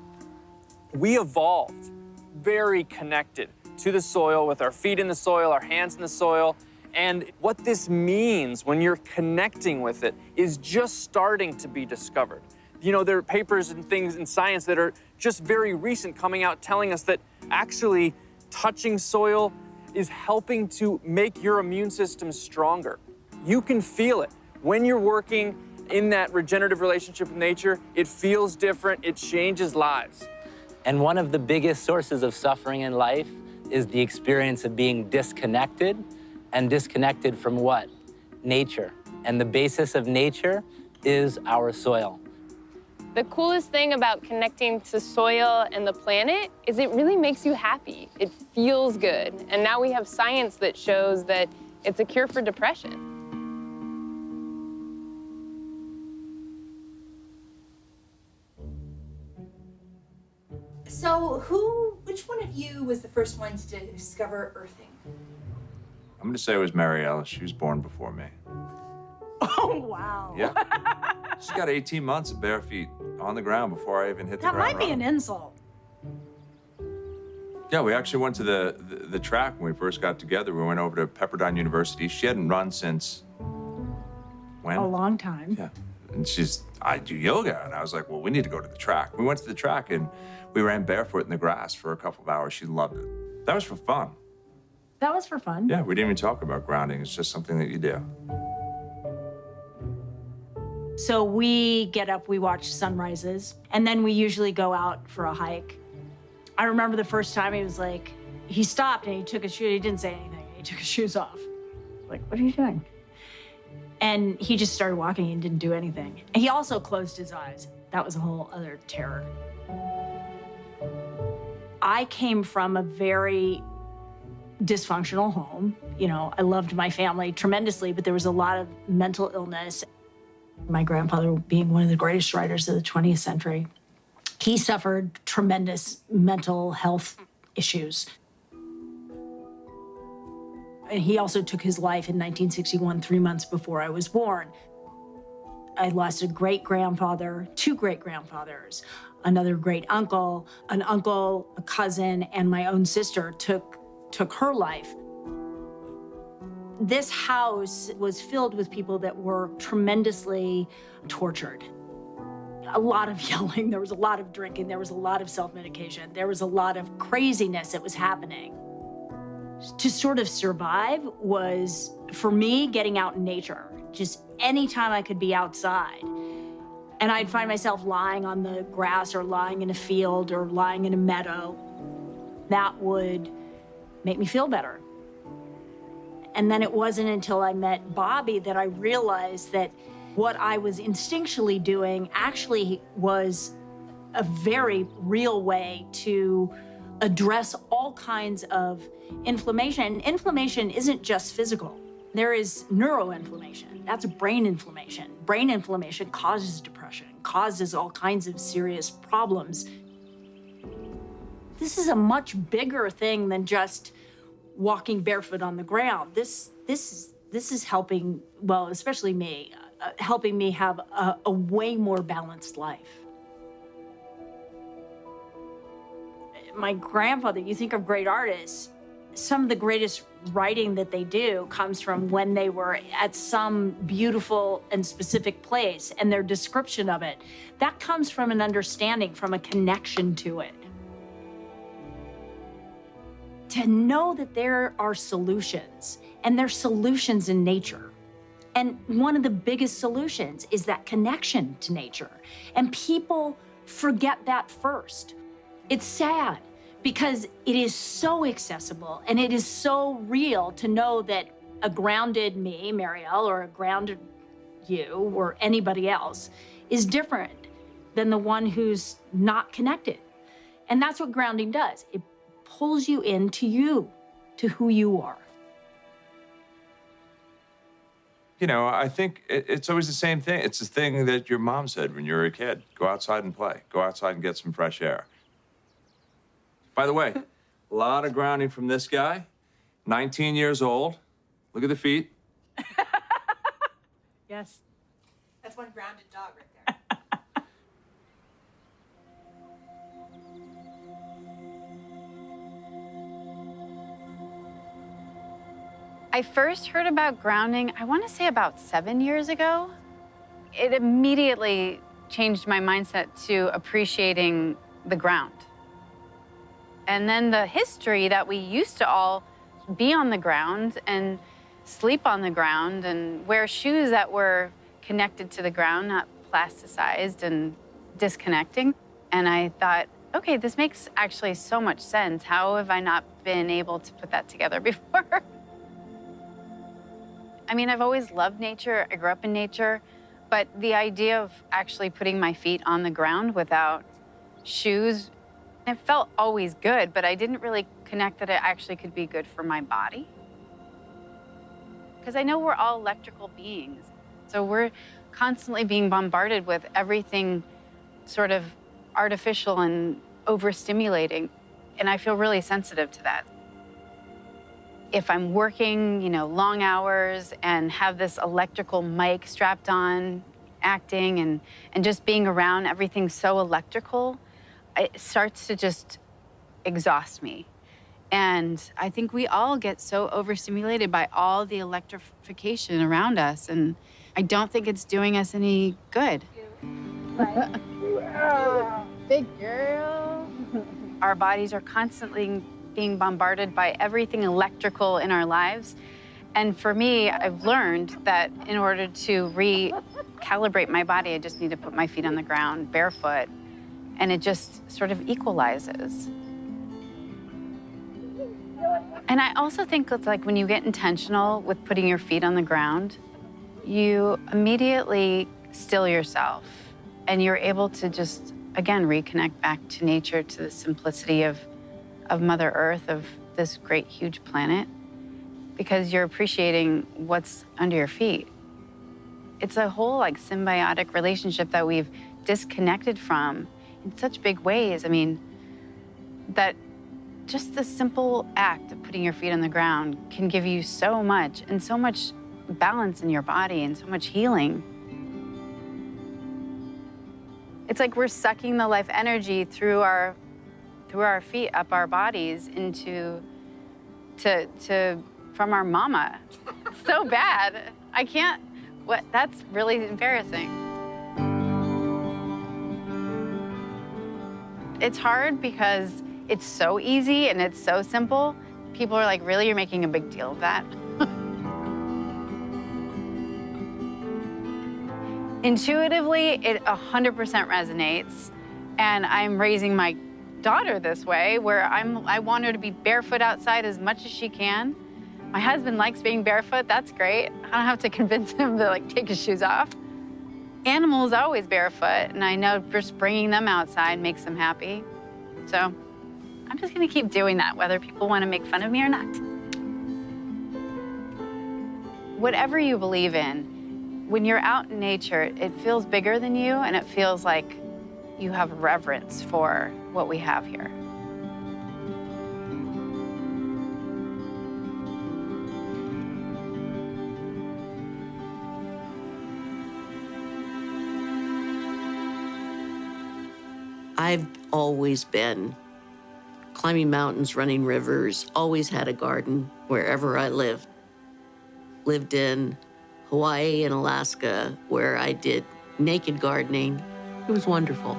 We evolved very connected to the soil, with our feet in the soil, our hands in the soil. And what this means when you're connecting with it is just starting to be discovered. You know, there are papers and things in science that are just very recent coming out telling us that actually touching soil is helping to make your immune system stronger. You can feel it. When you're working in that regenerative relationship with nature, it feels different, it changes lives. And one of the biggest sources of suffering in life is the experience of being disconnected. And disconnected from what? Nature. And the basis of nature is our soil. The coolest thing about connecting to soil and the planet is it really makes you happy. It feels good. And now we have science that shows that it's a cure for depression. So which one of you was the first one to discover earthing? I'm gonna say it was Marielle. She was born before me. Oh, wow. Yeah. She's got 18 months of bare feet on the ground before I even hit the That ground might be running. an insult. Yeah, we actually went to the track when we first got together. We went over to Pepperdine University. She hadn't run since when? A long time. Yeah. And I do yoga. And I was like, well, we need to go to the track. We went to the track and we ran barefoot in the grass for a couple of hours. She loved it. That was for fun. That was for fun. Yeah, we didn't even talk about grounding. It's just something that you do. So we get up, we watch sunrises, and then we usually go out for a hike. I remember the first time he stopped and he took his shoes, he didn't say anything, he took his shoes off. Like, what are you doing? And he just started walking and didn't do anything. He also closed his eyes. That was a whole other terror. I came from a very dysfunctional home. You know, I loved my family tremendously, but there was a lot of mental illness. My grandfather being one of the greatest writers of the 20th century, he suffered tremendous mental health issues. And he also took his life in 1961, 3 months before I was born. I lost a great-grandfather, 2 great-grandfathers, another great-uncle, an uncle, a cousin, and my own sister took her life. This house was filled with people that were tremendously tortured. A lot of yelling, there was a lot of drinking, there was a lot of self-medication, there was a lot of craziness that was happening. To sort of survive was, for me, getting out in nature. Just anytime I could be outside. And I'd find myself lying on the grass or lying in a field or lying in a meadow. That would make me feel better. And then it wasn't until I met Bobby that I realized that what I was instinctually doing actually was a very real way to address all kinds of inflammation. And inflammation isn't just physical. There is neuroinflammation. That's brain inflammation. Brain inflammation causes depression, causes all kinds of serious problems. This is a much bigger thing than just walking barefoot on the ground. This is helping, well, especially me, helping me have a way more balanced life. My grandfather, you think of great artists, some of the greatest writing that they do comes from when they were at some beautiful and specific place, and their description of it. That comes from an understanding, from a connection to it. To know that there are solutions, and there's solutions in nature. And one of the biggest solutions is that connection to nature. And people forget that first. It's sad because it is so accessible and it is so real to know that a grounded me, Marielle, or a grounded you or anybody else is different than the one who's not connected. And that's what grounding does. It pulls you into you, to who you are. You know, I think it's always the same thing. It's the thing that your mom said when you were a kid. Go outside and play. Go outside and get some fresh air. By the way, a lot of grounding from this guy. 19 years old. Look at the feet. Yes. That's one grounded dog right there. I first heard about grounding, I want to say about 7 years ago. It immediately changed my mindset to appreciating the ground. And then the history that we used to all be on the ground and sleep on the ground and wear shoes that were connected to the ground, not plasticized and disconnecting. And I thought, okay, this makes actually so much sense. How have I not been able to put that together before? I mean, I've always loved nature. I grew up in nature. But the idea of actually putting my feet on the ground without shoes, it felt always good, but I didn't really connect that it actually could be good for my body. Because I know we're all electrical beings. So we're constantly being bombarded with everything sort of artificial and overstimulating. And I feel really sensitive to that. If I'm working, you know, long hours and have this electrical mic strapped on, acting and just being around everything so electrical, it starts to just exhaust me. And I think we all get so overstimulated by all the electrification around us, and I don't think it's doing us any good. Big girl. Our bodies are constantly being bombarded by everything electrical in our lives. And for me, I've learned that in order to recalibrate my body, I just need to put my feet on the ground barefoot, and it just sort of equalizes. And I also think it's like when you get intentional with putting your feet on the ground, you immediately still yourself, and you're able to just, again, reconnect back to nature, to the simplicity of Mother Earth, of this great, huge planet, because you're appreciating what's under your feet. It's a whole like symbiotic relationship that we've disconnected from in such big ways. I mean, that just the simple act of putting your feet on the ground can give you so much, and so much balance in your body and so much healing. It's like we're sucking the life energy through our feet, up our bodies into, from our mama. So bad. I can't, that's really embarrassing. It's hard because it's so easy and it's so simple. People are like, really, you're making a big deal of that? Intuitively, it 100% resonates. And I'm raising my daughter this way, where I want her to be barefoot outside as much as she can. My husband likes being barefoot, that's great. I don't have to convince him to like take his shoes off. Animals always barefoot, and I know just bringing them outside makes them happy. So I'm just gonna keep doing that, whether people wanna make fun of me or not. Whatever you believe in, when you're out in nature, it feels bigger than you, and it feels like you have reverence for what we have here. I've always been climbing mountains, running rivers, always had a garden wherever I lived. Lived in Hawaii and Alaska, where I did naked gardening. It was wonderful.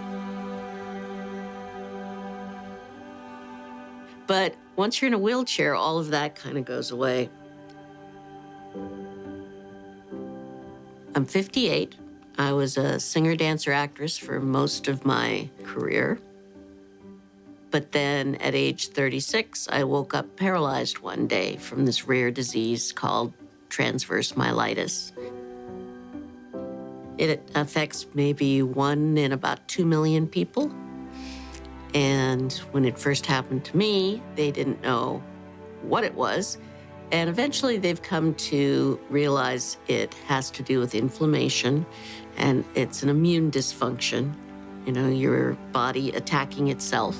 But once you're in a wheelchair, all of that kind of goes away. I'm 58. I was a singer, dancer, actress for most of my career. But then at age 36, I woke up paralyzed one day from this rare disease called transverse myelitis. It affects maybe 1 in about 2 million people. And when it first happened to me, they didn't know what it was. And eventually they've come to realize it has to do with inflammation and it's an immune dysfunction, you know, your body attacking itself.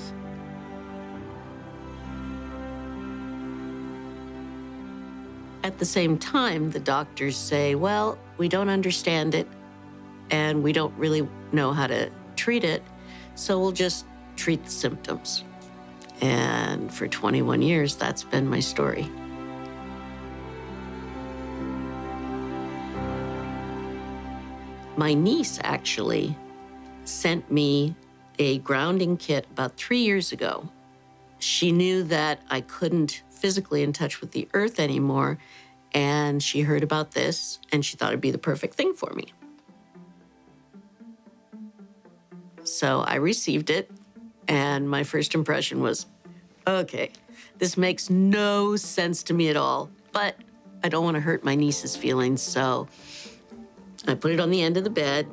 At the same time, the doctors say, well, we don't understand it and we don't really know how to treat it, so we'll just treat the symptoms. And for 21 years, that's been my story. My niece actually sent me a grounding kit about 3 years ago. She knew that I couldn't physically in touch with the earth anymore, and she heard about this, and she thought it'd be the perfect thing for me. So I received it, and my first impression was, okay, this makes no sense to me at all, but I don't want to hurt my niece's feelings, so I put it on the end of the bed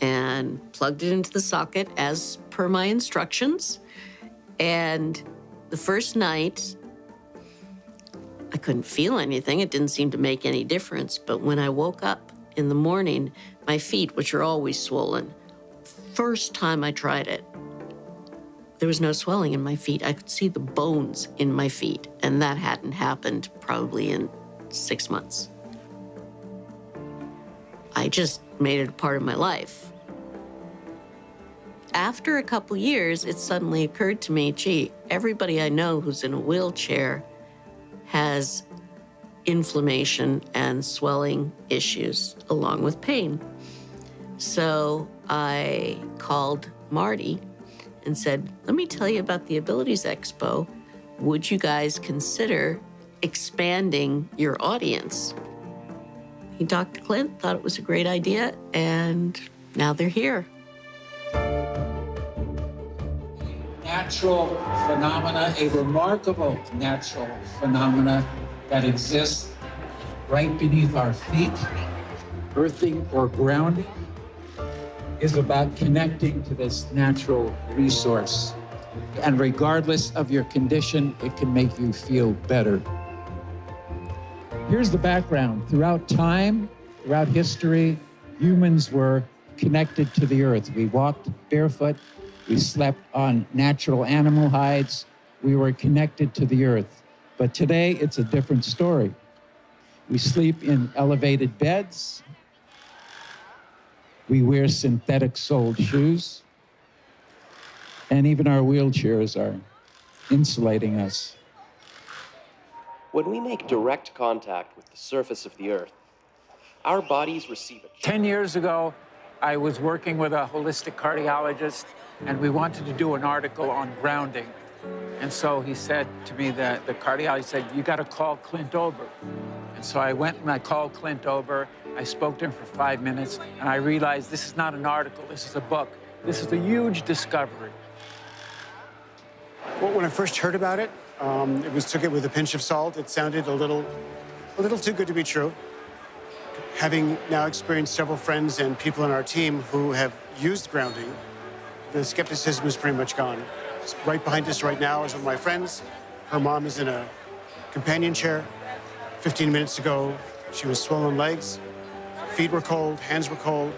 and plugged it into the socket as per my instructions. And the first night, I couldn't feel anything. It didn't seem to make any difference. But when I woke up in the morning, my feet, which are always swollen, first time I tried it, there was no swelling in my feet. I could see the bones in my feet, and that hadn't happened probably in 6 months. I just made it a part of my life. After a couple years, it suddenly occurred to me, gee, everybody I know who's in a wheelchair has inflammation and swelling issues along with pain. So I called Marty and said, let me tell you about the Abilities Expo. Would you guys consider expanding your audience? He talked to Clint, thought it was a great idea, and now they're here. Natural phenomena, a remarkable natural phenomena that exists right beneath our feet. Earthing or grounding is about connecting to this natural resource. And regardless of your condition, it can make you feel better. Here's the background. Throughout time, throughout history, humans were connected to the earth. We walked barefoot. We slept on natural animal hides. We were connected to the earth. But today, it's a different story. We sleep in elevated beds. We wear synthetic-soled shoes. And even our wheelchairs are insulating us. When we make direct contact with the surface of the earth, our bodies receive a 10 years ago, I was working with a holistic cardiologist, and we wanted to do an article on grounding. And so he said to me, the cardiologist said, you got to call Clint Ober. And so I went and I called Clint Ober. I spoke to him for 5 minutes, and I realized this is not an article, this is a book. This is a huge discovery. Well, when I first heard about it, took it with a pinch of salt. It sounded a little too good to be true. Having now experienced several friends and people on our team who have used grounding, the skepticism is pretty much gone. Right behind us right now is one of my friends. Her mom is in a companion chair. 15 minutes ago, she was swollen legs. Feet were cold, hands were cold,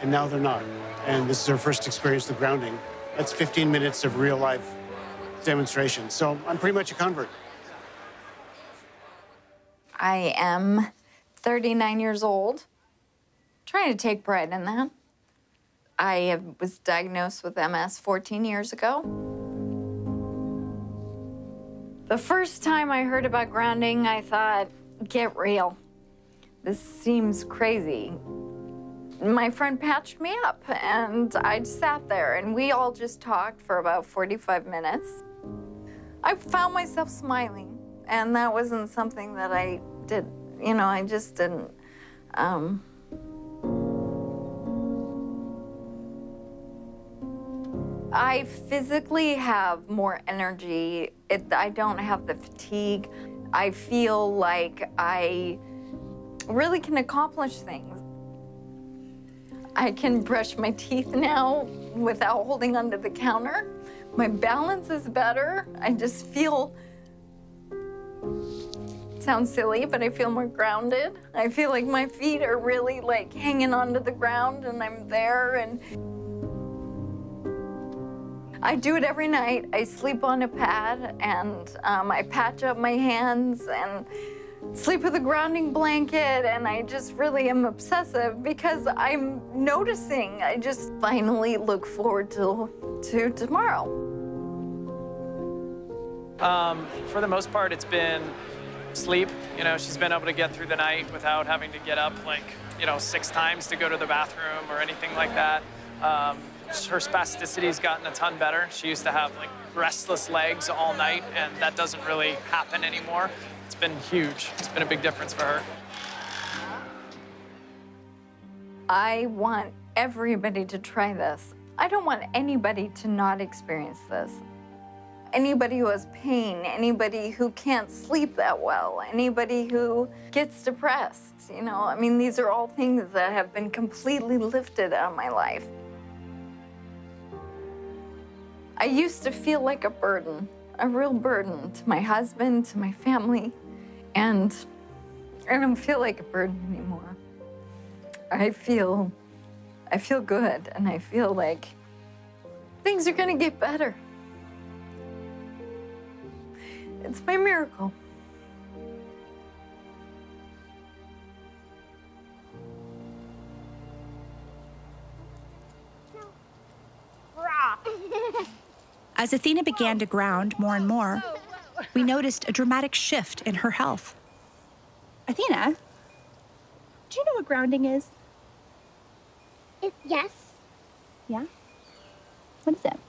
and now they're not. And this is her first experience with grounding. That's 15 minutes of real life demonstration. So I'm pretty much a convert. I am 39 years old, trying to take pride in that. I was diagnosed with MS 14 years ago. The first time I heard about grounding, I thought, get real. This seems crazy. My friend patched me up, and I sat there, and we all just talked for about 45 minutes. I found myself smiling, and that wasn't something that I did. You know, I just didn't. I physically have more energy. I don't have the fatigue. I feel like I really can accomplish things. I can brush my teeth now without holding onto the counter. My balance is better. I just feel Sounds silly, but I feel more grounded. I feel like my feet are really like hanging onto the ground and I'm there, and I do it every night. I sleep on a pad and I patch up my hands and sleep with a grounding blanket, and I just really am obsessive because I'm noticing. I just finally look forward to tomorrow. For the most part, it's been sleep. You know, she's been able to get through the night without having to get up like, 6 times to go to the bathroom or anything like that. Her spasticity's gotten a ton better. She used to have like restless legs all night, and that doesn't really happen anymore. It's been huge. It's been a big difference for her. I want everybody to try this. I don't want anybody to not experience this. Anybody who has pain, anybody who can't sleep that well, anybody who gets depressed, I mean, these are all things that have been completely lifted out of my life. I used to feel like a burden, a real burden to my husband, to my family, and I don't feel like a burden anymore. I feel good, and I feel like things are gonna get better. It's my miracle. As Athena began to ground more and more, we noticed a dramatic shift in her health. Athena, do you know what grounding is? Yes. Yeah? What is it?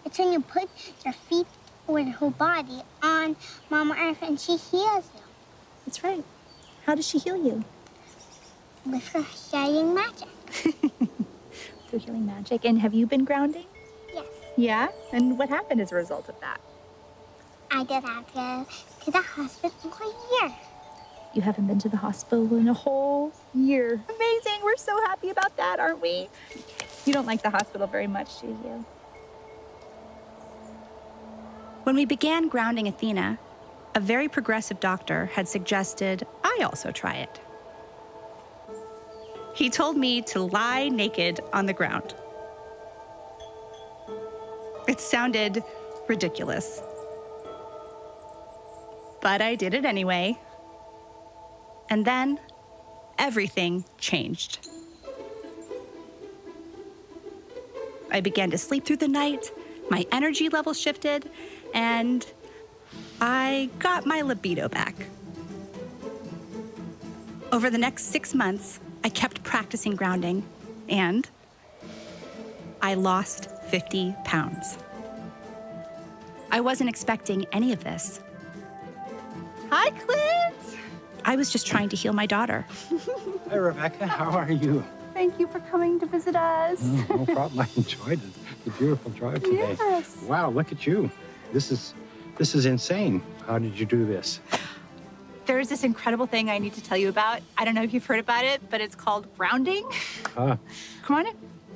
It's when you put your feet or your whole body on Mama Earth and she heals you. That's right. How does she heal you? With her healing magic. Through healing magic. And have you been grounding? Yes. Yeah? And what happened as a result of that? I did have to go to the hospital for a year. You haven't been to the hospital in a whole year. Amazing. We're so happy about that, aren't we? You don't like the hospital very much, do you? When we began grounding Athena, a very progressive doctor had suggested I also try it. He told me to lie naked on the ground. It sounded ridiculous, but I did it anyway. And then everything changed. I began to sleep through the night, my energy level shifted, and I got my libido back. Over the next 6 months, I kept practicing grounding, and I lost 50 pounds. I wasn't expecting any of this. Hi, Clint. I was just trying to heal my daughter. Hi, Rebecca. How are you? Thank you for coming to visit us. No problem. I enjoyed the beautiful drive today. Yes. Wow, look at you. This is insane. How did you do this? There's this incredible thing I need to tell you about. I don't know if you've heard about it, but it's called grounding. Ah, Come on in.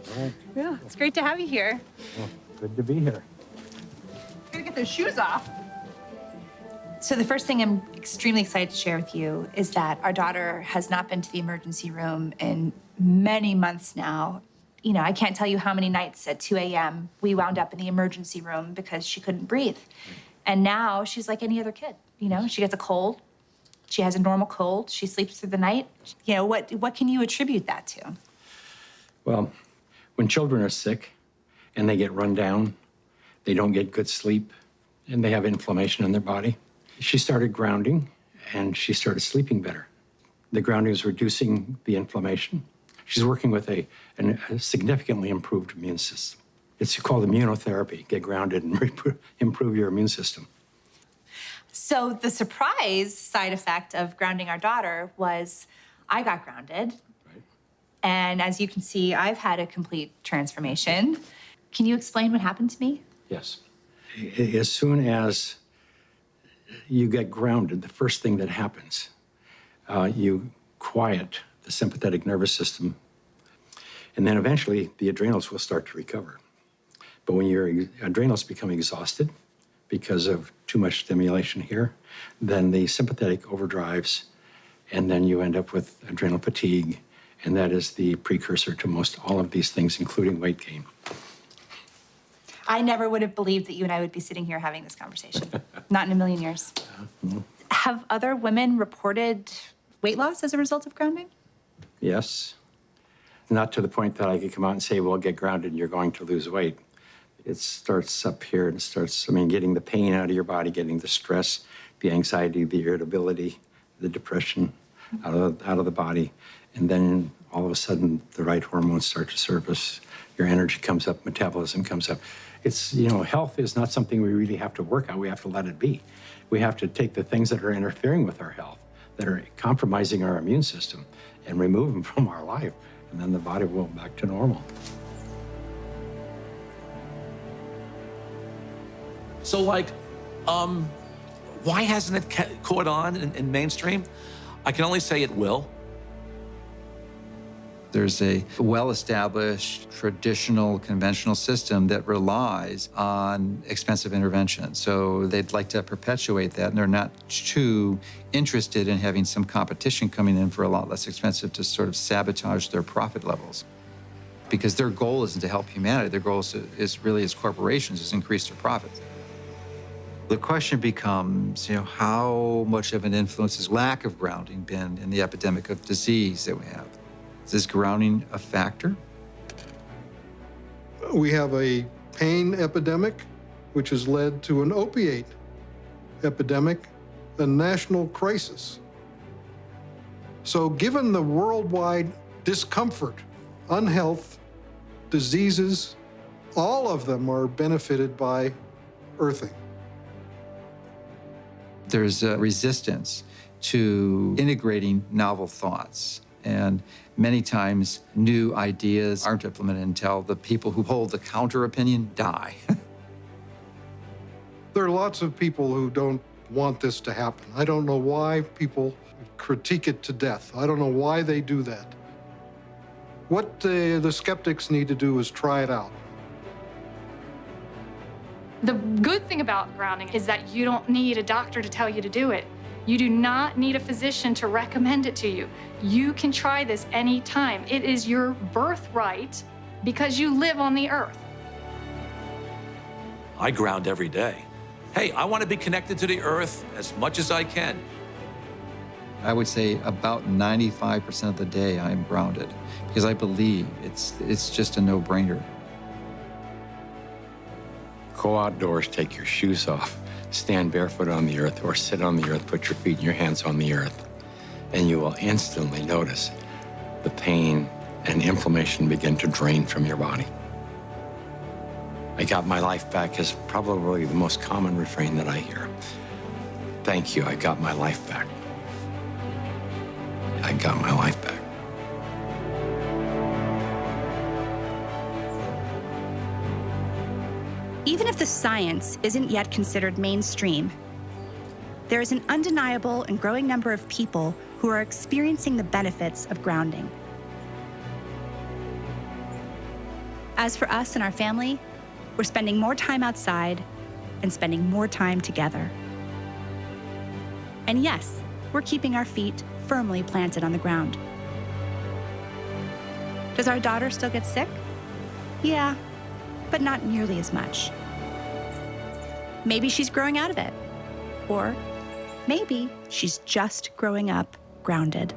all right. Yeah, it's great to have you here. Well, good to be here. Gotta get those shoes off. So the first thing I'm extremely excited to share with you is that our daughter has not been to the emergency room in many months now. I can't tell you how many nights at 2 a.m. we wound up in the emergency room because she couldn't breathe. And now she's like any other kid. She gets a cold. She has a normal cold. She sleeps through the night. What can you attribute that to? Well, when children are sick and they get run down, they don't get good sleep, and they have inflammation in their body. She started grounding, and she started sleeping better. The grounding is reducing the inflammation. She's working with a significantly improved immune system. It's called immunotherapy. Get grounded and improve your immune system. So the surprise side effect of grounding our daughter was I got grounded. Right. And as you can see, I've had a complete transformation. Can you explain what happened to me? Yes. As soon as you get grounded, the first thing that happens, you quiet the sympathetic nervous system, and then eventually the adrenals will start to recover. But when your adrenals become exhausted because of too much stimulation here, then the sympathetic overdrives, and then you end up with adrenal fatigue, and that is the precursor to most all of these things, including weight gain. I never would have believed that you and I would be sitting here having this conversation. Not in a million years. Have other women reported weight loss as a result of grounding? Yes. Not to the point that I could come out and say, well, get grounded and you're going to lose weight. It starts up here and starts, getting the pain out of your body, getting the stress, the anxiety, the irritability, the depression out of the body. And then all of a sudden, the right hormones start to surface. Your energy comes up, metabolism comes up. It's, health is not something we really have to work on. We have to let it be. We have to take the things that are interfering with our health, that are compromising our immune system, and remove them from our life. And then the body will go back to normal. So, why hasn't it caught on in mainstream? I can only say it will. There's a well-established, traditional, conventional system that relies on expensive intervention. So they'd like to perpetuate that, and they're not too interested in having some competition coming in for a lot less expensive to sort of sabotage their profit levels. Because their goal isn't to help humanity. Their goal is really, as corporations, is increase their profits. The question becomes, how much of an influence has lack of grounding been in the epidemic of disease that we have? Is this grounding a factor? We have a pain epidemic, which has led to an opiate epidemic, a national crisis. So given the worldwide discomfort, unhealth, diseases, all of them are benefited by earthing. There's a resistance to integrating novel thoughts. And many times, new ideas aren't implemented until the people who hold the counter opinion die. There are lots of people who don't want this to happen. I don't know why people critique it to death. I don't know why they do that. What the skeptics need to do is try it out. The good thing about grounding is that you don't need a doctor to tell you to do it. You do not need a physician to recommend it to you. You can try this anytime. It is your birthright because you live on the earth. I ground every day. Hey, I want to be connected to the earth as much as I can. I would say about 95% of the day I am grounded because I believe it's just a no-brainer. Go outdoors, take your shoes off, stand barefoot on the earth, or sit on the earth, put your feet and your hands on the earth, and you will instantly notice the pain and inflammation begin to drain from your body. I got my life back is probably the most common refrain that I hear. Thank you, I got my life back. I got my life back. Even if the science isn't yet considered mainstream, there is an undeniable and growing number of people who are experiencing the benefits of grounding. As for us and our family, we're spending more time outside and spending more time together. And yes, we're keeping our feet firmly planted on the ground. Does our daughter still get sick? Yeah, but not nearly as much. Maybe she's growing out of it. Or maybe she's just growing up grounded.